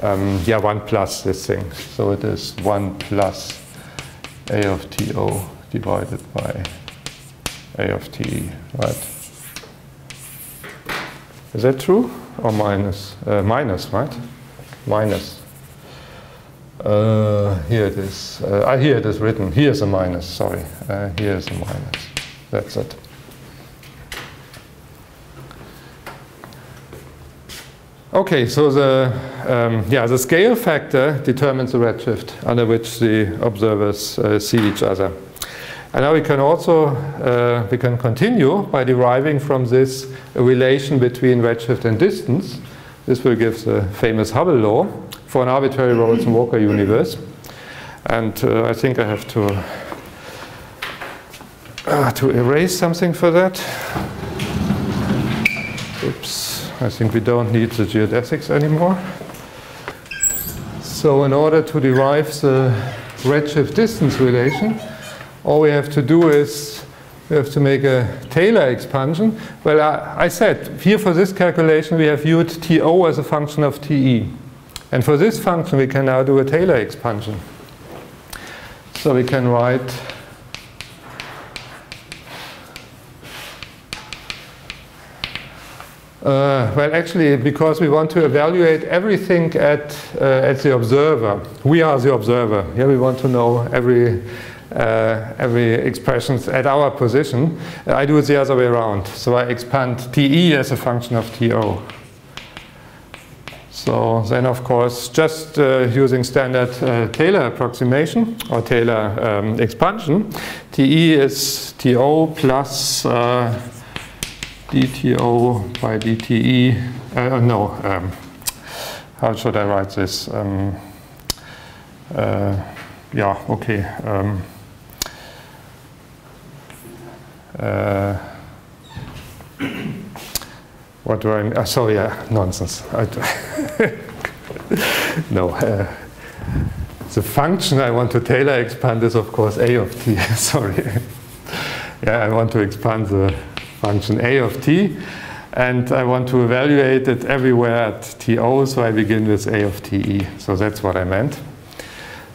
1 plus this thing. So it is 1 plus A of To divided by A of Te, right? Is that true? Or minus? Minus, right? Minus. Here it is. Here it is written. Here's a minus, sorry. Here's a minus. That's it. Okay, so the scale factor determines the redshift under which the observers see each other. And now we can also continue by deriving from this a relation between redshift and distance. This will give the famous Hubble law for an arbitrary Robertson-Walker universe. And I think I have to erase something for that. Oops. I think we don't need the geodesics anymore. So in order to derive the redshift distance relation, all we have to do is we have to make a Taylor expansion. Well, I said here for this calculation we have viewed To as a function of Te. And for this function we can now do a Taylor expansion. So we can write well, actually, because we want to evaluate everything at the observer. We are the observer. Here we want to know every expression at our position. I do it the other way around. So I expand TE as a function of TO. So then, of course, just using standard Taylor approximation or Taylor expansion, TE is TO plus dTO by dTE. How should I write this? Yeah, okay. What do I? So yeah, nonsense. No, the function I want to Taylor expand is, of course, A of t. Sorry. Yeah, I want to expand the function A of t, and I want to evaluate it everywhere at TO. So I begin with A of TE. So that's what I meant.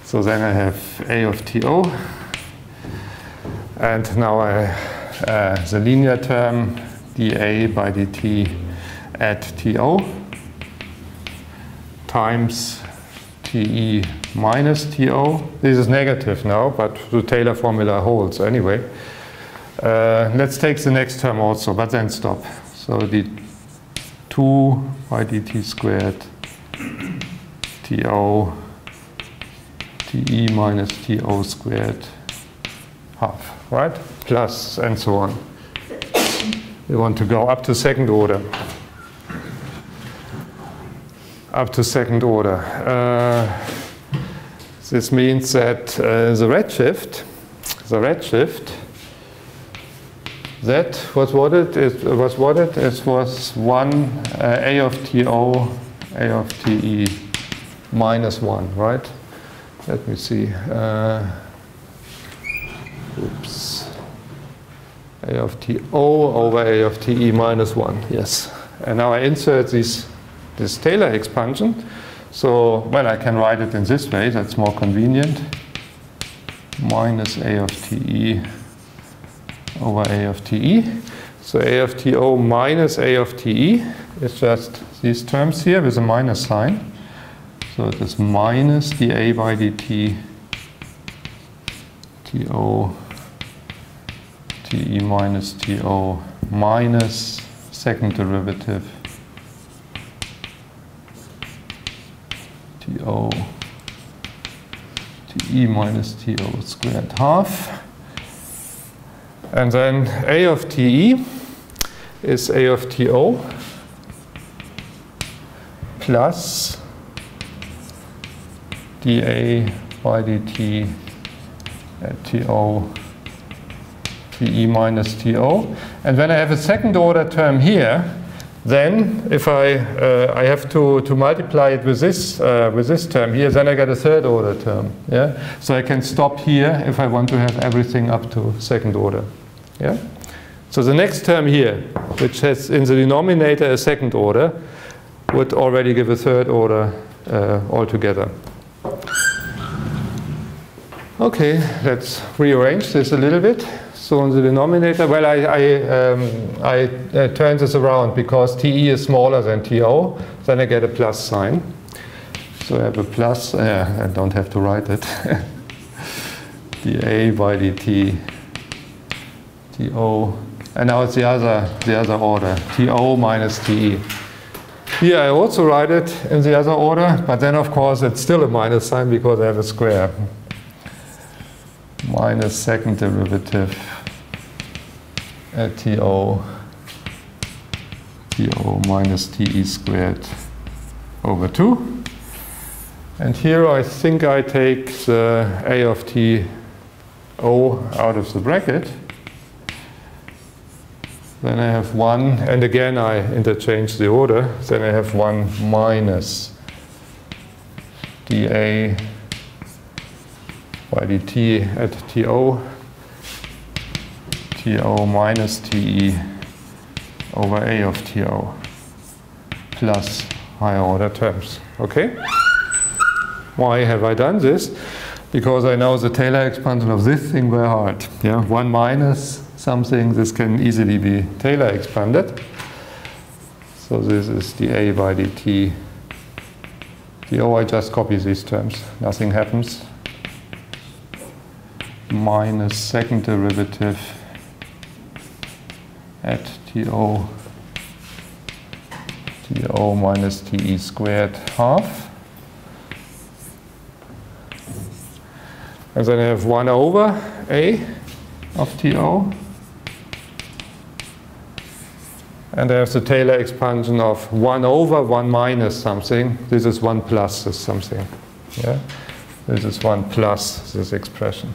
So then I have A of TO, and now I the linear term dA by dt at TO times TE minus TO. This is negative now, but the Taylor formula holds anyway. Let's take the next term also, but then stop. So the 2 by dt squared TO TE minus TO squared half, right? Plus and so on. We want to go up to second order. Up to second order. This means that the redshift, that was what it is. Was 1 A of TO, A of TE minus 1, right? Let me see. Oops. A of TO over A of TE minus 1, yes. And now I insert this Taylor expansion. So, well, I can write it in this way, that's more convenient. Minus A of TE over A of TE. So A of TO minus A of TE is just these terms here with a minus sign. So it is minus dA by dt TO TE minus TO minus second derivative TO TE minus TO squared half. And then A of TE is A of TO plus dA by dt at TO TE minus TO. And when I have a second order term here, then if I have to multiply it with this term here, then I get a third order term. Yeah. So I can stop here if I want to have everything up to second order. Yeah. So the next term here, which has in the denominator a second order, would already give a third order altogether. Okay, let's rearrange this a little bit. So in the denominator, well, I turn this around because TE is smaller than TO, then I get a plus sign. So I have a plus, I don't have to write it. dA by dt TO, and now it's the other order, TO minus TE. Here I also write it in the other order, but then of course it's still a minus sign because I have a square. Minus second derivative at TO minus TE squared over 2. And here I think I take the A of TO out of the bracket. Then I have 1, and again I interchange the order. Then I have 1 minus dA by dt at TO minus TE over A of TO plus higher order terms. Okay? Why have I done this? Because I know the Taylor expansion of this thing by heart. Yeah, 1 minus something, this can easily be Taylor expanded. So this is dA by dt. TO, I just copy these terms. Nothing happens. minus second derivative at TO minus TE squared half. And then I have 1 over A of TO. And I have the Taylor expansion of 1 over 1 minus something. This is 1 plus this something. Yeah? This is 1 plus this expression.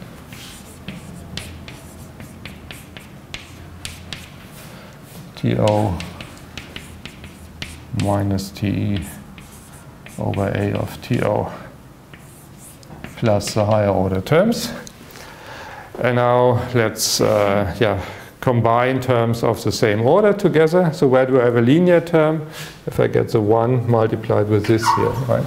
TO minus TE over A of TO plus the higher order terms. And now let's combine terms of the same order together. So where do I have a linear term? If I get the 1 multiplied with this here, right?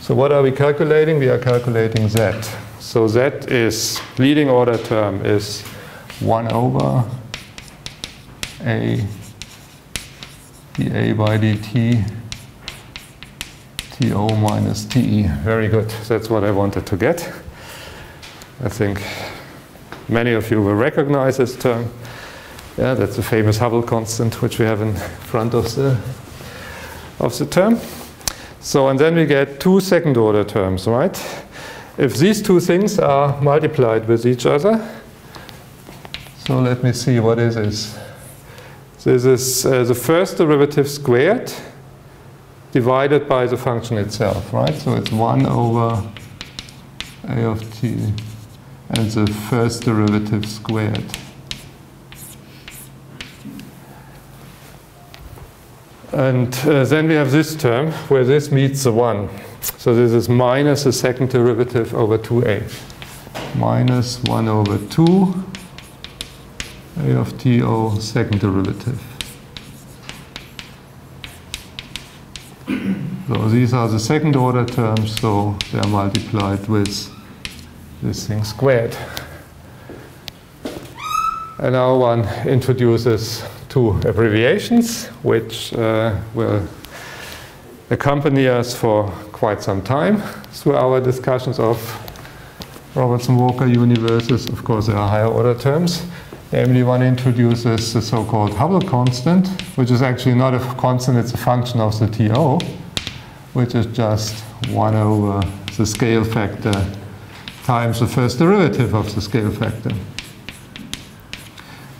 So what are we calculating? We are calculating Z. So Z is, leading order term is 1 over A dA by dt TO minus TE. Very good. That's what I wanted to get. I think many of you will recognize this term. Yeah, that's the famous Hubble constant, which we have in front of the term. So, and then we get 2 second order terms, right? If these 2 things are multiplied with each other, so let me see, what is this? This is the first derivative squared divided by the function itself, right? So it's 1 over A of t and the first derivative squared. And then we have this term where this meets the 1. So this is minus the second derivative over 2a. Minus 1 over 2 a of TO second derivative. So these are the second order terms, so they are multiplied with this thing squared. And now one introduces 2 abbreviations, which will accompany us for quite some time through our discussions of Robertson-Walker universes. Of course, there are higher order terms. Namely, one introduces the so-called Hubble constant, which is actually not a constant, it's a function of the TO, which is just 1 over the scale factor times the first derivative of the scale factor.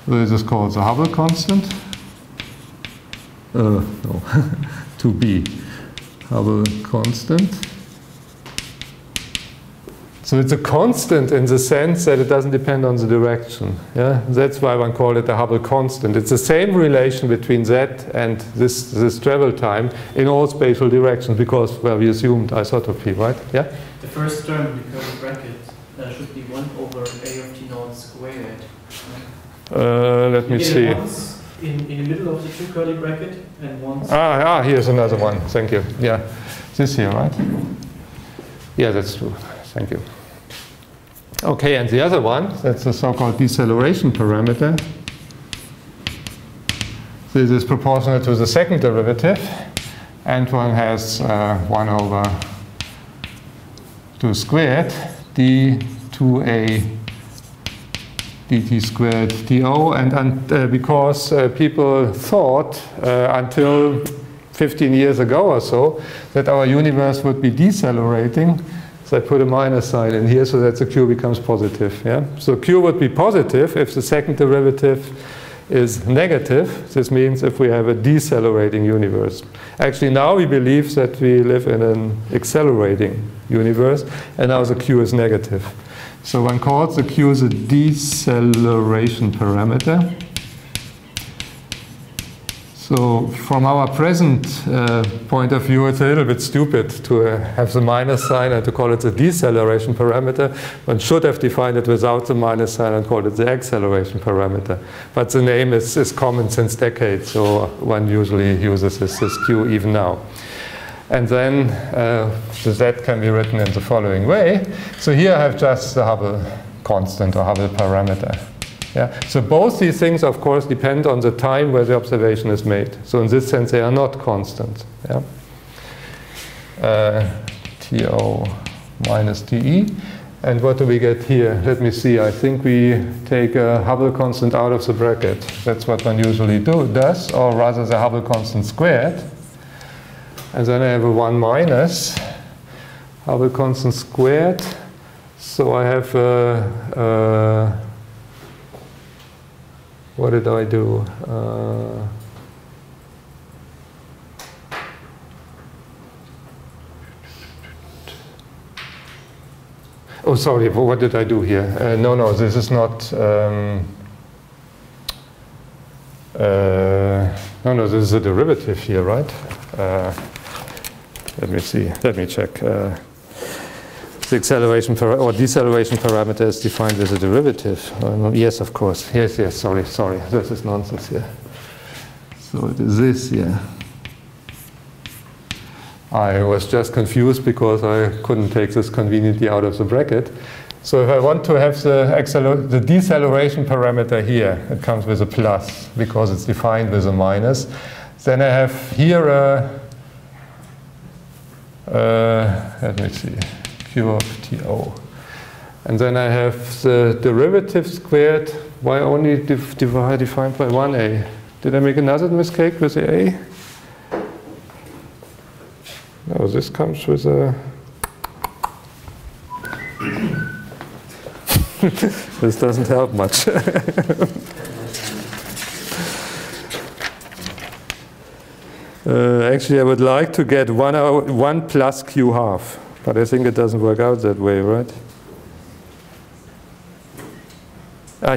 So this is called the Hubble constant. No, 2b, Hubble constant. So it's a constant in the sense that it doesn't depend on the direction. Yeah? That's why one called it a Hubble constant. It's the same relation between z and this travel time in all spatial directions because, well, we assumed isotropy, right? Yeah? The first term in the curly bracket should be 1 over A of T naught squared. Let me see. In the middle of the 2 curly bracket and once. Here's another one. Thank you. Yeah. This here, right? Yeah, that's true. Thank you. Okay, and the other one, that's the so-called deceleration parameter. This is proportional to the second derivative, and one has 1 over 2 squared d2a dt squared do, and because people thought until 15 years ago or so that our universe would be decelerating, so I put a minus sign in here so that the q becomes positive. Yeah? So q would be positive if the second derivative is negative. This means if we have a decelerating universe. Actually now we believe that we live in an accelerating universe, and now the q is negative. So one calls the q the deceleration parameter. So from our present point of view, it's a little bit stupid to have the minus sign and to call it the deceleration parameter. One should have defined it without the minus sign and called it the acceleration parameter. But the name is common since decades, so one usually uses this q even now. And then the z can be written in the following way. So here I have just the Hubble constant or Hubble parameter. Yeah. So both these things, of course, depend on the time where the observation is made. So in this sense, they are not constant. Yeah. TO minus TE. And what do we get here? Let me see. I think we take a Hubble constant out of the bracket. That's what one usually does, or rather the Hubble constant squared. And then I have a 1 minus Hubble constant squared. So I have what did I do? Oh, sorry, what did I do here? No, this is not... no, this is a derivative here, right? Let me see, let me check. The acceleration or deceleration parameter is defined as a derivative. Yes, of course. Yes, sorry. This is nonsense here. So it is this here. I was just confused because I couldn't take this conveniently out of the bracket. So if I want to have the deceleration parameter here, it comes with a plus because it's defined with a minus. Then I have here let me see, Q of TO. And then I have the derivative squared. Why only defined by 1a? Did I make another mistake with the a? No, this comes with a... This doesn't help much. Actually, I would like to get 1 plus q half, but I think it doesn't work out that way, right?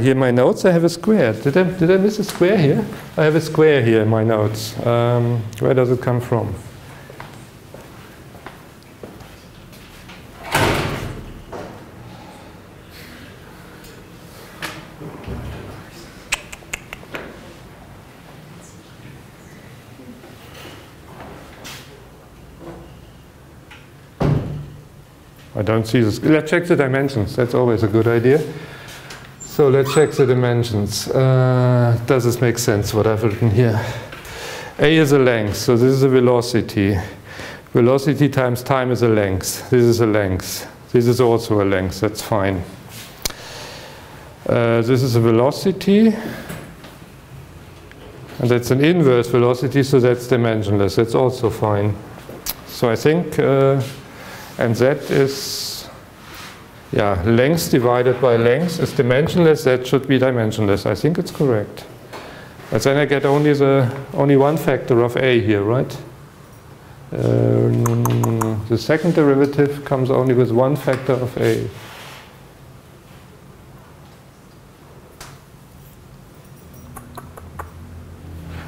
Here in my notes I have a square. Did I miss a square here? I have a square here in my notes. Where does it come from? I don't see this. Let's check the dimensions. That's always a good idea. So let's check the dimensions. Does this make sense, what I've written here? A is a length, so this is a velocity. Velocity times time is a length. This is a length. This is also a length, that's fine. This is a velocity. And that's an inverse velocity, so that's dimensionless. That's also fine. So I think, and that is, yeah, length divided by length is dimensionless. That should be dimensionless. I think it's correct. But then I get only one factor of a here, right? The second derivative comes only with one factor of a.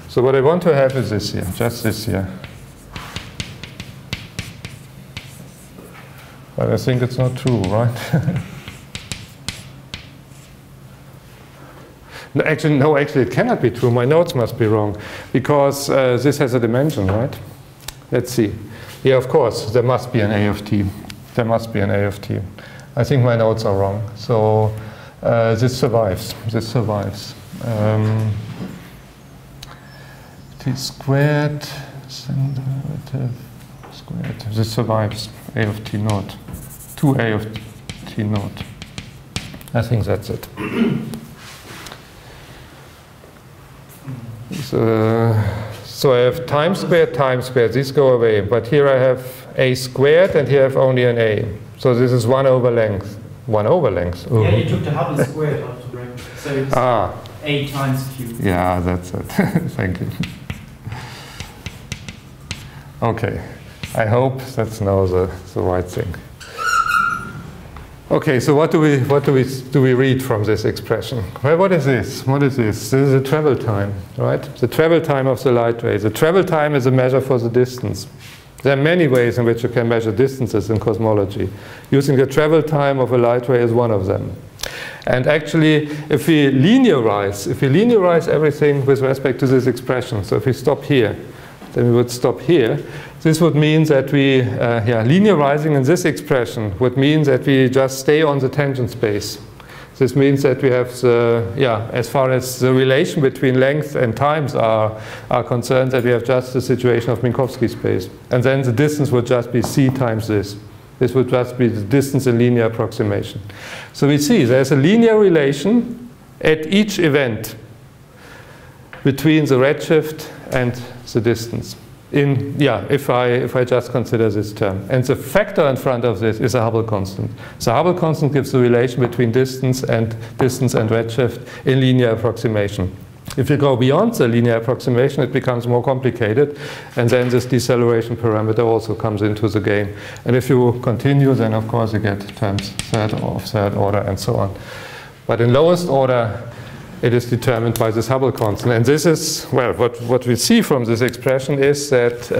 So what I want to have is this here, just this here. But I think it's not true, right? No, actually it cannot be true. My notes must be wrong. Because this has a dimension, right? Let's see. Yeah, of course, there must be an A of t. There must be an A of t. I think my notes are wrong. So this survives. This survives. T squared, derivative squared. This survives. A of t naught. 2a of t naught. I think that's it. So I have time squared, time squared. These go away. But here I have a squared, and here I have only an a. So this is 1 over length. 1 over length. Ooh. Yeah, you took the Hubble squared out of the bracket. So it's a times q. Yeah, that's it. Thank you. Okay. I hope that's now the right thing. Okay, so what do we read from this expression? Well, what is this? What is this? This is the travel time, right? The travel time of the light ray. The travel time is a measure for the distance. There are many ways in which you can measure distances in cosmology. Using the travel time of a light ray is one of them. And actually, if we linearize everything with respect to this expression, so if we stop here, then we would stop here. This would mean that we, linearizing in this expression would mean that we just stay on the tangent space. This means that we have as far as the relation between length and times are concerned, that we have just the situation of Minkowski space. And then the distance would just be c times this. This would just be the distance in linear approximation. So we see there's a linear relation at each event between the redshift and the distance. If I just consider this term. And the factor in front of this is a Hubble constant. The Hubble constant gives the relation between distance and redshift in linear approximation. If you go beyond the linear approximation, it becomes more complicated, and then this deceleration parameter also comes into the game. And if you continue, then of course you get terms of third order and so on. But in lowest order, it is determined by this Hubble constant. And this is, well, what we see from this expression is that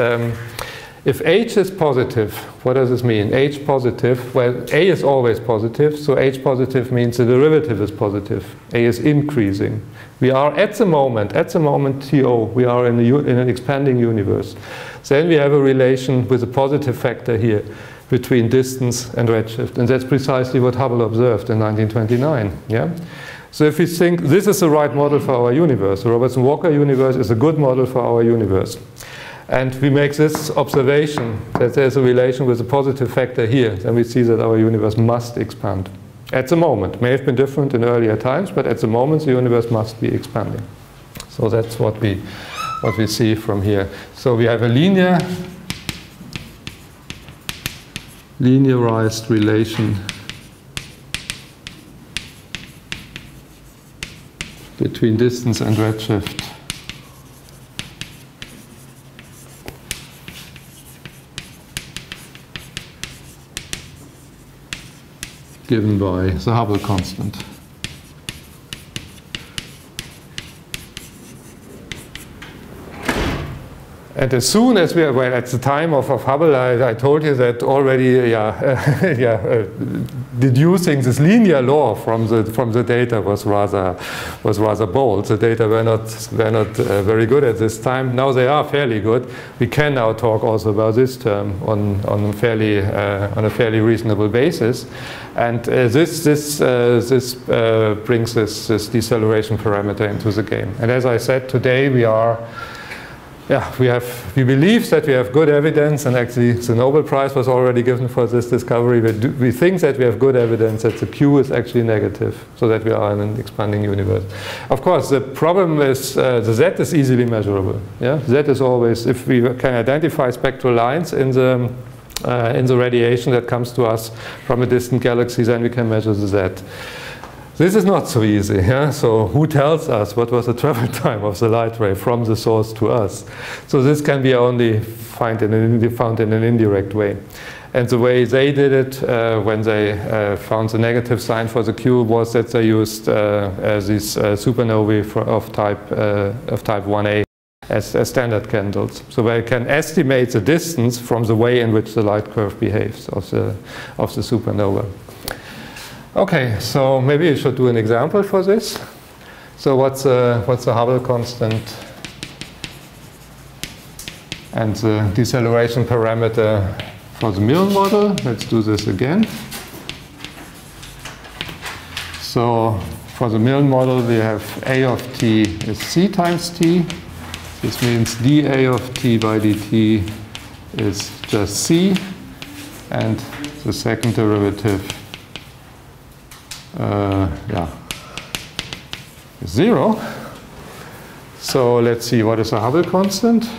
if H is positive, what does this mean? H positive, well, A is always positive, so H positive means the derivative is positive. A is increasing. We are at the moment TO, we are in an expanding universe. Then we have a relation with a positive factor here between distance and redshift. And that's precisely what Hubble observed in 1929. Yeah? So if we think this is the right model for our universe, the Robertson-Walker universe is a good model for our universe. And we make this observation that there's a relation with a positive factor here, then we see that our universe must expand. At the moment. It may have been different in earlier times, but at the moment the universe must be expanding. So that's what we see from here. So we have a linearized relation between distance and redshift. Given by the Hubble constant. And as soon as we are, well, at the time of Hubble, I told you that already, deducing this linear law from the data was rather bold. The data were not very good at this time. Now they are fairly good. We can now talk also about this term on a fairly reasonable basis. And this brings this deceleration parameter into the game. And as I said, today we believe that we have good evidence, and actually the Nobel Prize was already given for this discovery. We think that we have good evidence that the Q is actually negative, so that we are in an expanding universe. Of course, the problem is the Z is easily measurable. Yeah? Z is always, if we can identify spectral lines in the radiation that comes to us from a distant galaxy, then we can measure the Z. This is not so easy. Yeah? So who tells us what was the travel time of the light ray from the source to us? So this can be only found in an indirect way. And the way they did it when they found the negative sign for the Q was that they used these supernovae of type 1a as standard candles. So they can estimate the distance from the way in which the light curve behaves of the supernova. Okay, so maybe you should do an example for this. So what's the Hubble constant and the deceleration parameter for the Milne model? Let's do this again. So for the Milne model, we have A of t is c times t. This means dA of t by dt is just c, and the second derivative is 0. So let's see, what is the Hubble constant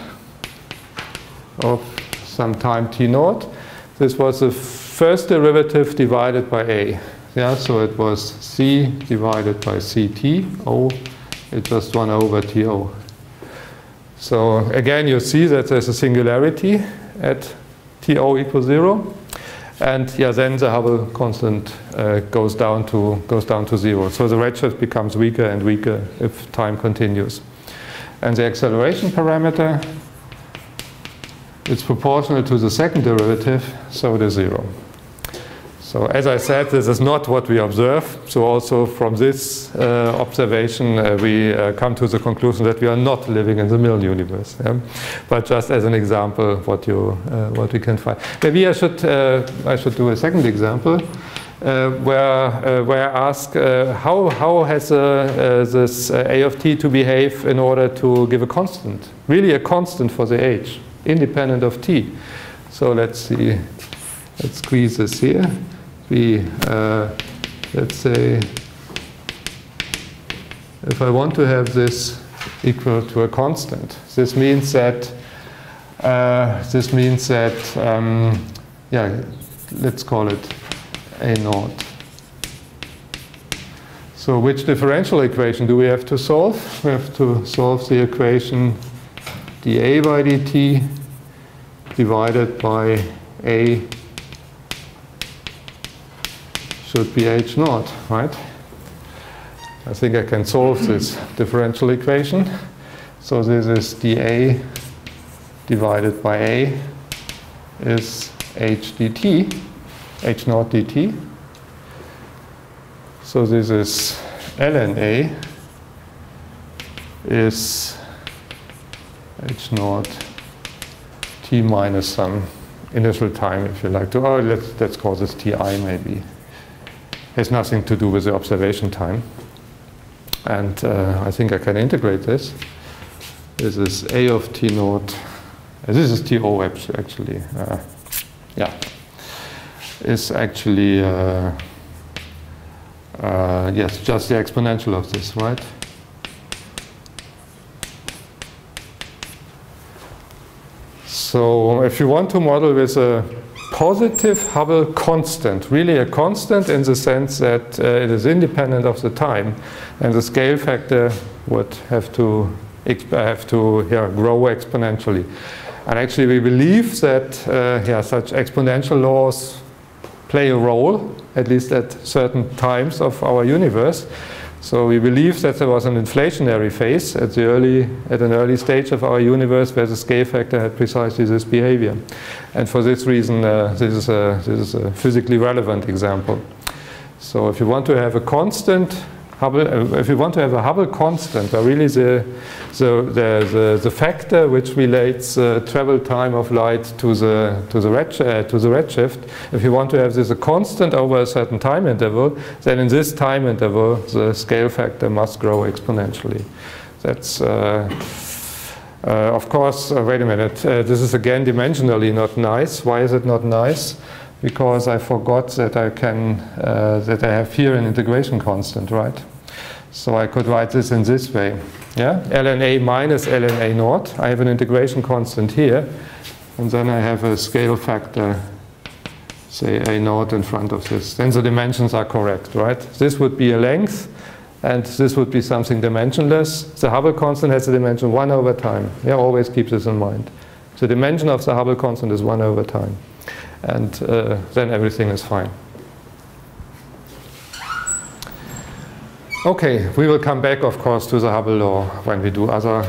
of some time t0? This was the first derivative divided by a. Yeah, so it was c divided by ct. O, it's just 1 over to. So again, you see that there's a singularity at to equals 0. And then the Hubble constant goes down to 0. So the redshift becomes weaker and weaker if time continues. And the acceleration parameter, it's proportional to the second derivative, so it is 0. So as I said, this is not what we observe. So also from this observation, we come to the conclusion that we are not living in the Milne universe. Yeah? But just as an example, what we can find. Maybe I should do a second example where I ask how has this A of t to behave in order to give a constant, really a constant for the h, independent of t. So let's see. let's squeeze this here. Let's say, if I want to have this equal to a constant, this means that, yeah, let's call it A naught. So which differential equation do we have to solve? We have to solve the equation dA by dt divided by A should be H naught, right? I think I can solve this differential equation. So this is dA divided by A is H dt, H naught dt. So this is ln A is H naught t minus some initial time, if you like to. Oh, let's call this Ti maybe. Has nothing to do with the observation time. And I think I can integrate this. This is A of T naught. This is TO actually. Yeah. Is actually, yes, just the exponential of this, right? So if you want to model with a positive Hubble constant, really a constant in the sense that it is independent of the time, and the scale factor would have to grow exponentially. And actually we believe that such exponential laws play a role, at least at certain times of our universe. So we believe that there was an inflationary phase at an early stage of our universe where the scale factor had precisely this behavior. And for this reason, this is a physically relevant example. So if you want to have a constant Hubble, if you want to have a Hubble constant, where really the factor which relates travel time of light to the redshift, if you want to have this a constant over a certain time interval, then in this time interval the scale factor must grow exponentially. That's of course, wait a minute, this is again dimensionally not nice. Why is it not nice? Because I forgot that I have here an integration constant, right? So I could write this in this way, yeah? ln A minus ln A naught. I have an integration constant here, and then I have a scale factor, say A naught in front of this. Then the dimensions are correct, right? This would be a length, and this would be something dimensionless. The Hubble constant has a dimension 1 over time. Yeah, always keep this in mind. The dimension of the Hubble constant is 1 over time. And then everything is fine. Okay, we will come back, of course, to the Hubble law when we do other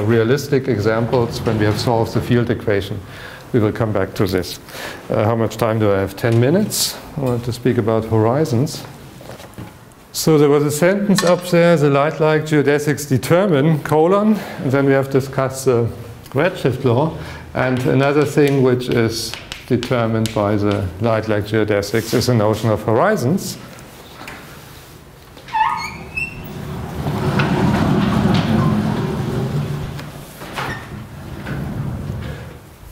realistic examples, when we have solved the field equation. We will come back to this. How much time do I have? 10 minutes. I want to speak about horizons. So there was a sentence up there, the light-like geodesics determine, and then we have discussed the redshift law. And another thing which is determined by the light-like geodesics is the notion of horizons.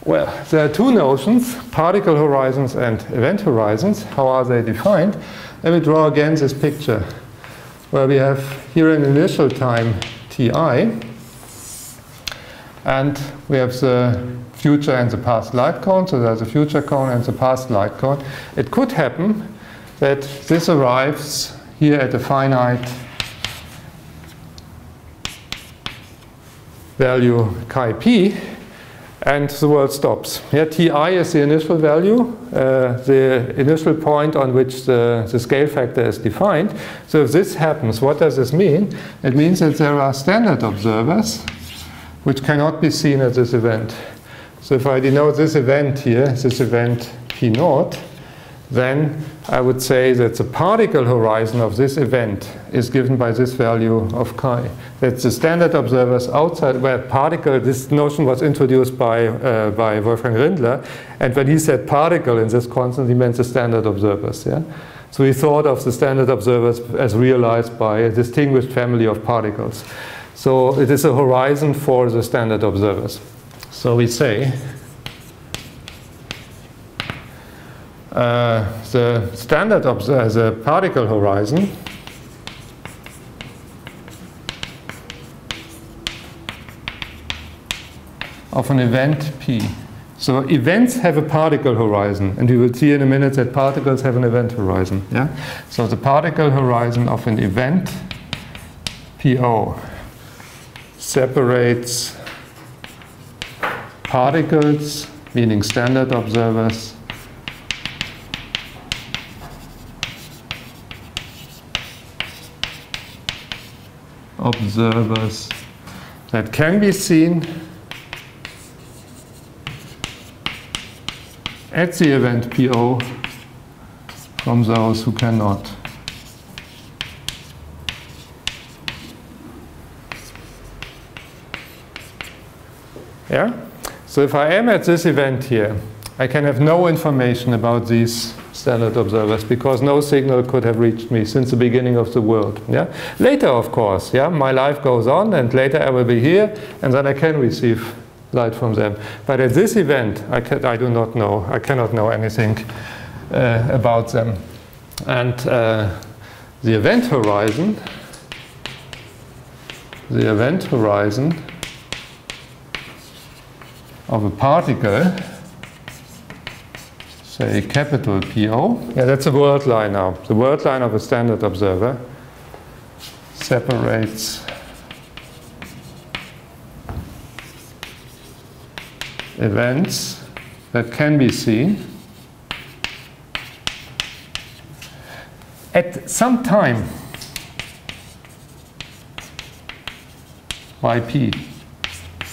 Well, there are two notions, particle horizons and event horizons. How are they defined? Let me draw again this picture, where we have here an initial time Ti, and we have the future and the past light cone, so there's a future cone and the past light cone. It could happen that this arrives here at a finite value chi p, and the world stops. Here Ti is the initial value, the initial point on which the scale factor is defined. So if this happens, what does this mean? It means that there are standard observers which cannot be seen at this event. So if I denote this event here, this event P naught, then I would say that the particle horizon of this event is given by this value of chi. That's the standard observers outside, where particle, this notion was introduced by Wolfgang Rindler, and when he said particle in this constant, he meant the standard observers. Yeah? So he thought of the standard observers as realized by a distinguished family of particles. So it is a horizon for the standard observers. So we say the standard the particle horizon of an event P. So events have a particle horizon, and we will see in a minute that particles have an event horizon. Yeah? So the particle horizon of an event PO separates particles, meaning standard observers, that can be seen at the event PO from those who cannot. Yeah? So if I am at this event here, I can have no information about these standard observers because no signal could have reached me since the beginning of the world. Yeah? Later, of course, yeah, my life goes on, and later I will be here, and then I can receive light from them. But at this event, I do not know. I cannot know anything about them. And the event horizon of a particle, say capital PO, yeah, that's a world line now. The world line of a standard observer separates events that can be seen at some time by P.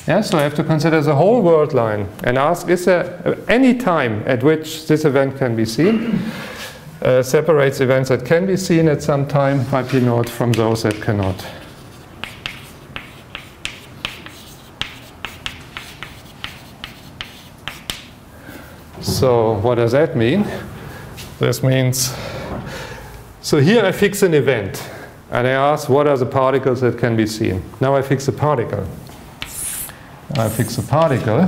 Yeah, so I have to consider the whole world line and ask, is there any time at which this event can be seen? Separates events that can be seen at some time by P naught from those that cannot. So what does that mean? This means, so here I fix an event and I ask what are the particles that can be seen. Now I fix a particle. I fix a particle.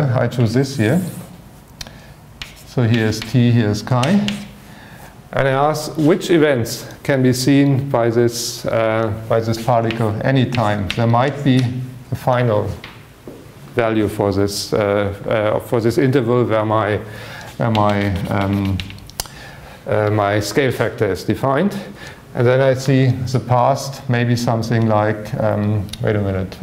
I choose this here. So here's T, here's chi. And I ask which events can be seen by this particle anytime. There might be a final value for this interval where my scale factor is defined. And then I see the past, maybe something like, wait a minute.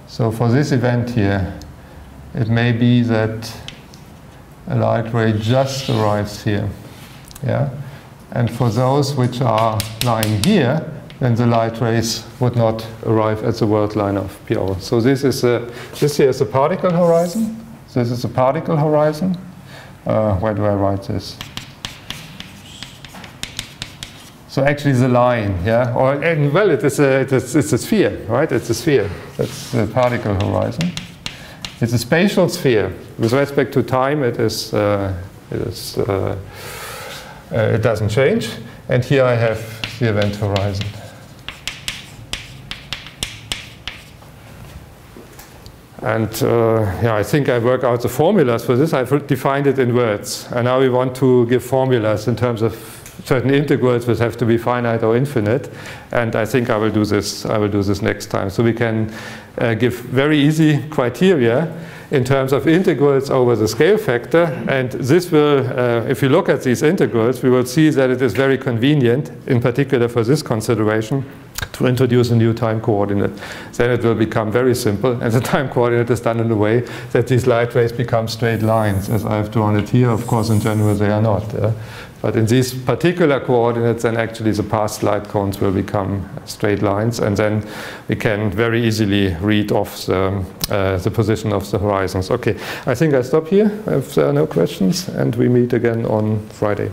So for this event here, it may be that a light ray just arrives here. Yeah? And for those which are lying here, then the light rays would not arrive at the world line of PO. So this here is a particle horizon. This is a particle horizon. Where do I write this? So actually the line, yeah, well, it's a sphere, right? It's a sphere. That's the particle horizon. It's a spatial sphere. With respect to time, it doesn't change. And here I have the event horizon. And yeah, I think I work out the formulas for this. I've defined it in words. And now we want to give formulas in terms of certain integrals which have to be finite or infinite. And I think I will do this next time. So we can give very easy criteria in terms of integrals over the scale factor. And this will, if you look at these integrals, we will see that it is very convenient, in particular for this consideration, to introduce a new time coordinate. Then it will become very simple, and the time coordinate is done in a way that these light rays become straight lines, as I have drawn it here. Of course, in general, they are not. But in these particular coordinates, then actually the past light cones will become straight lines, and then we can very easily read off the position of the horizons. Okay, I think I stop here if there are no questions, and we meet again on Friday.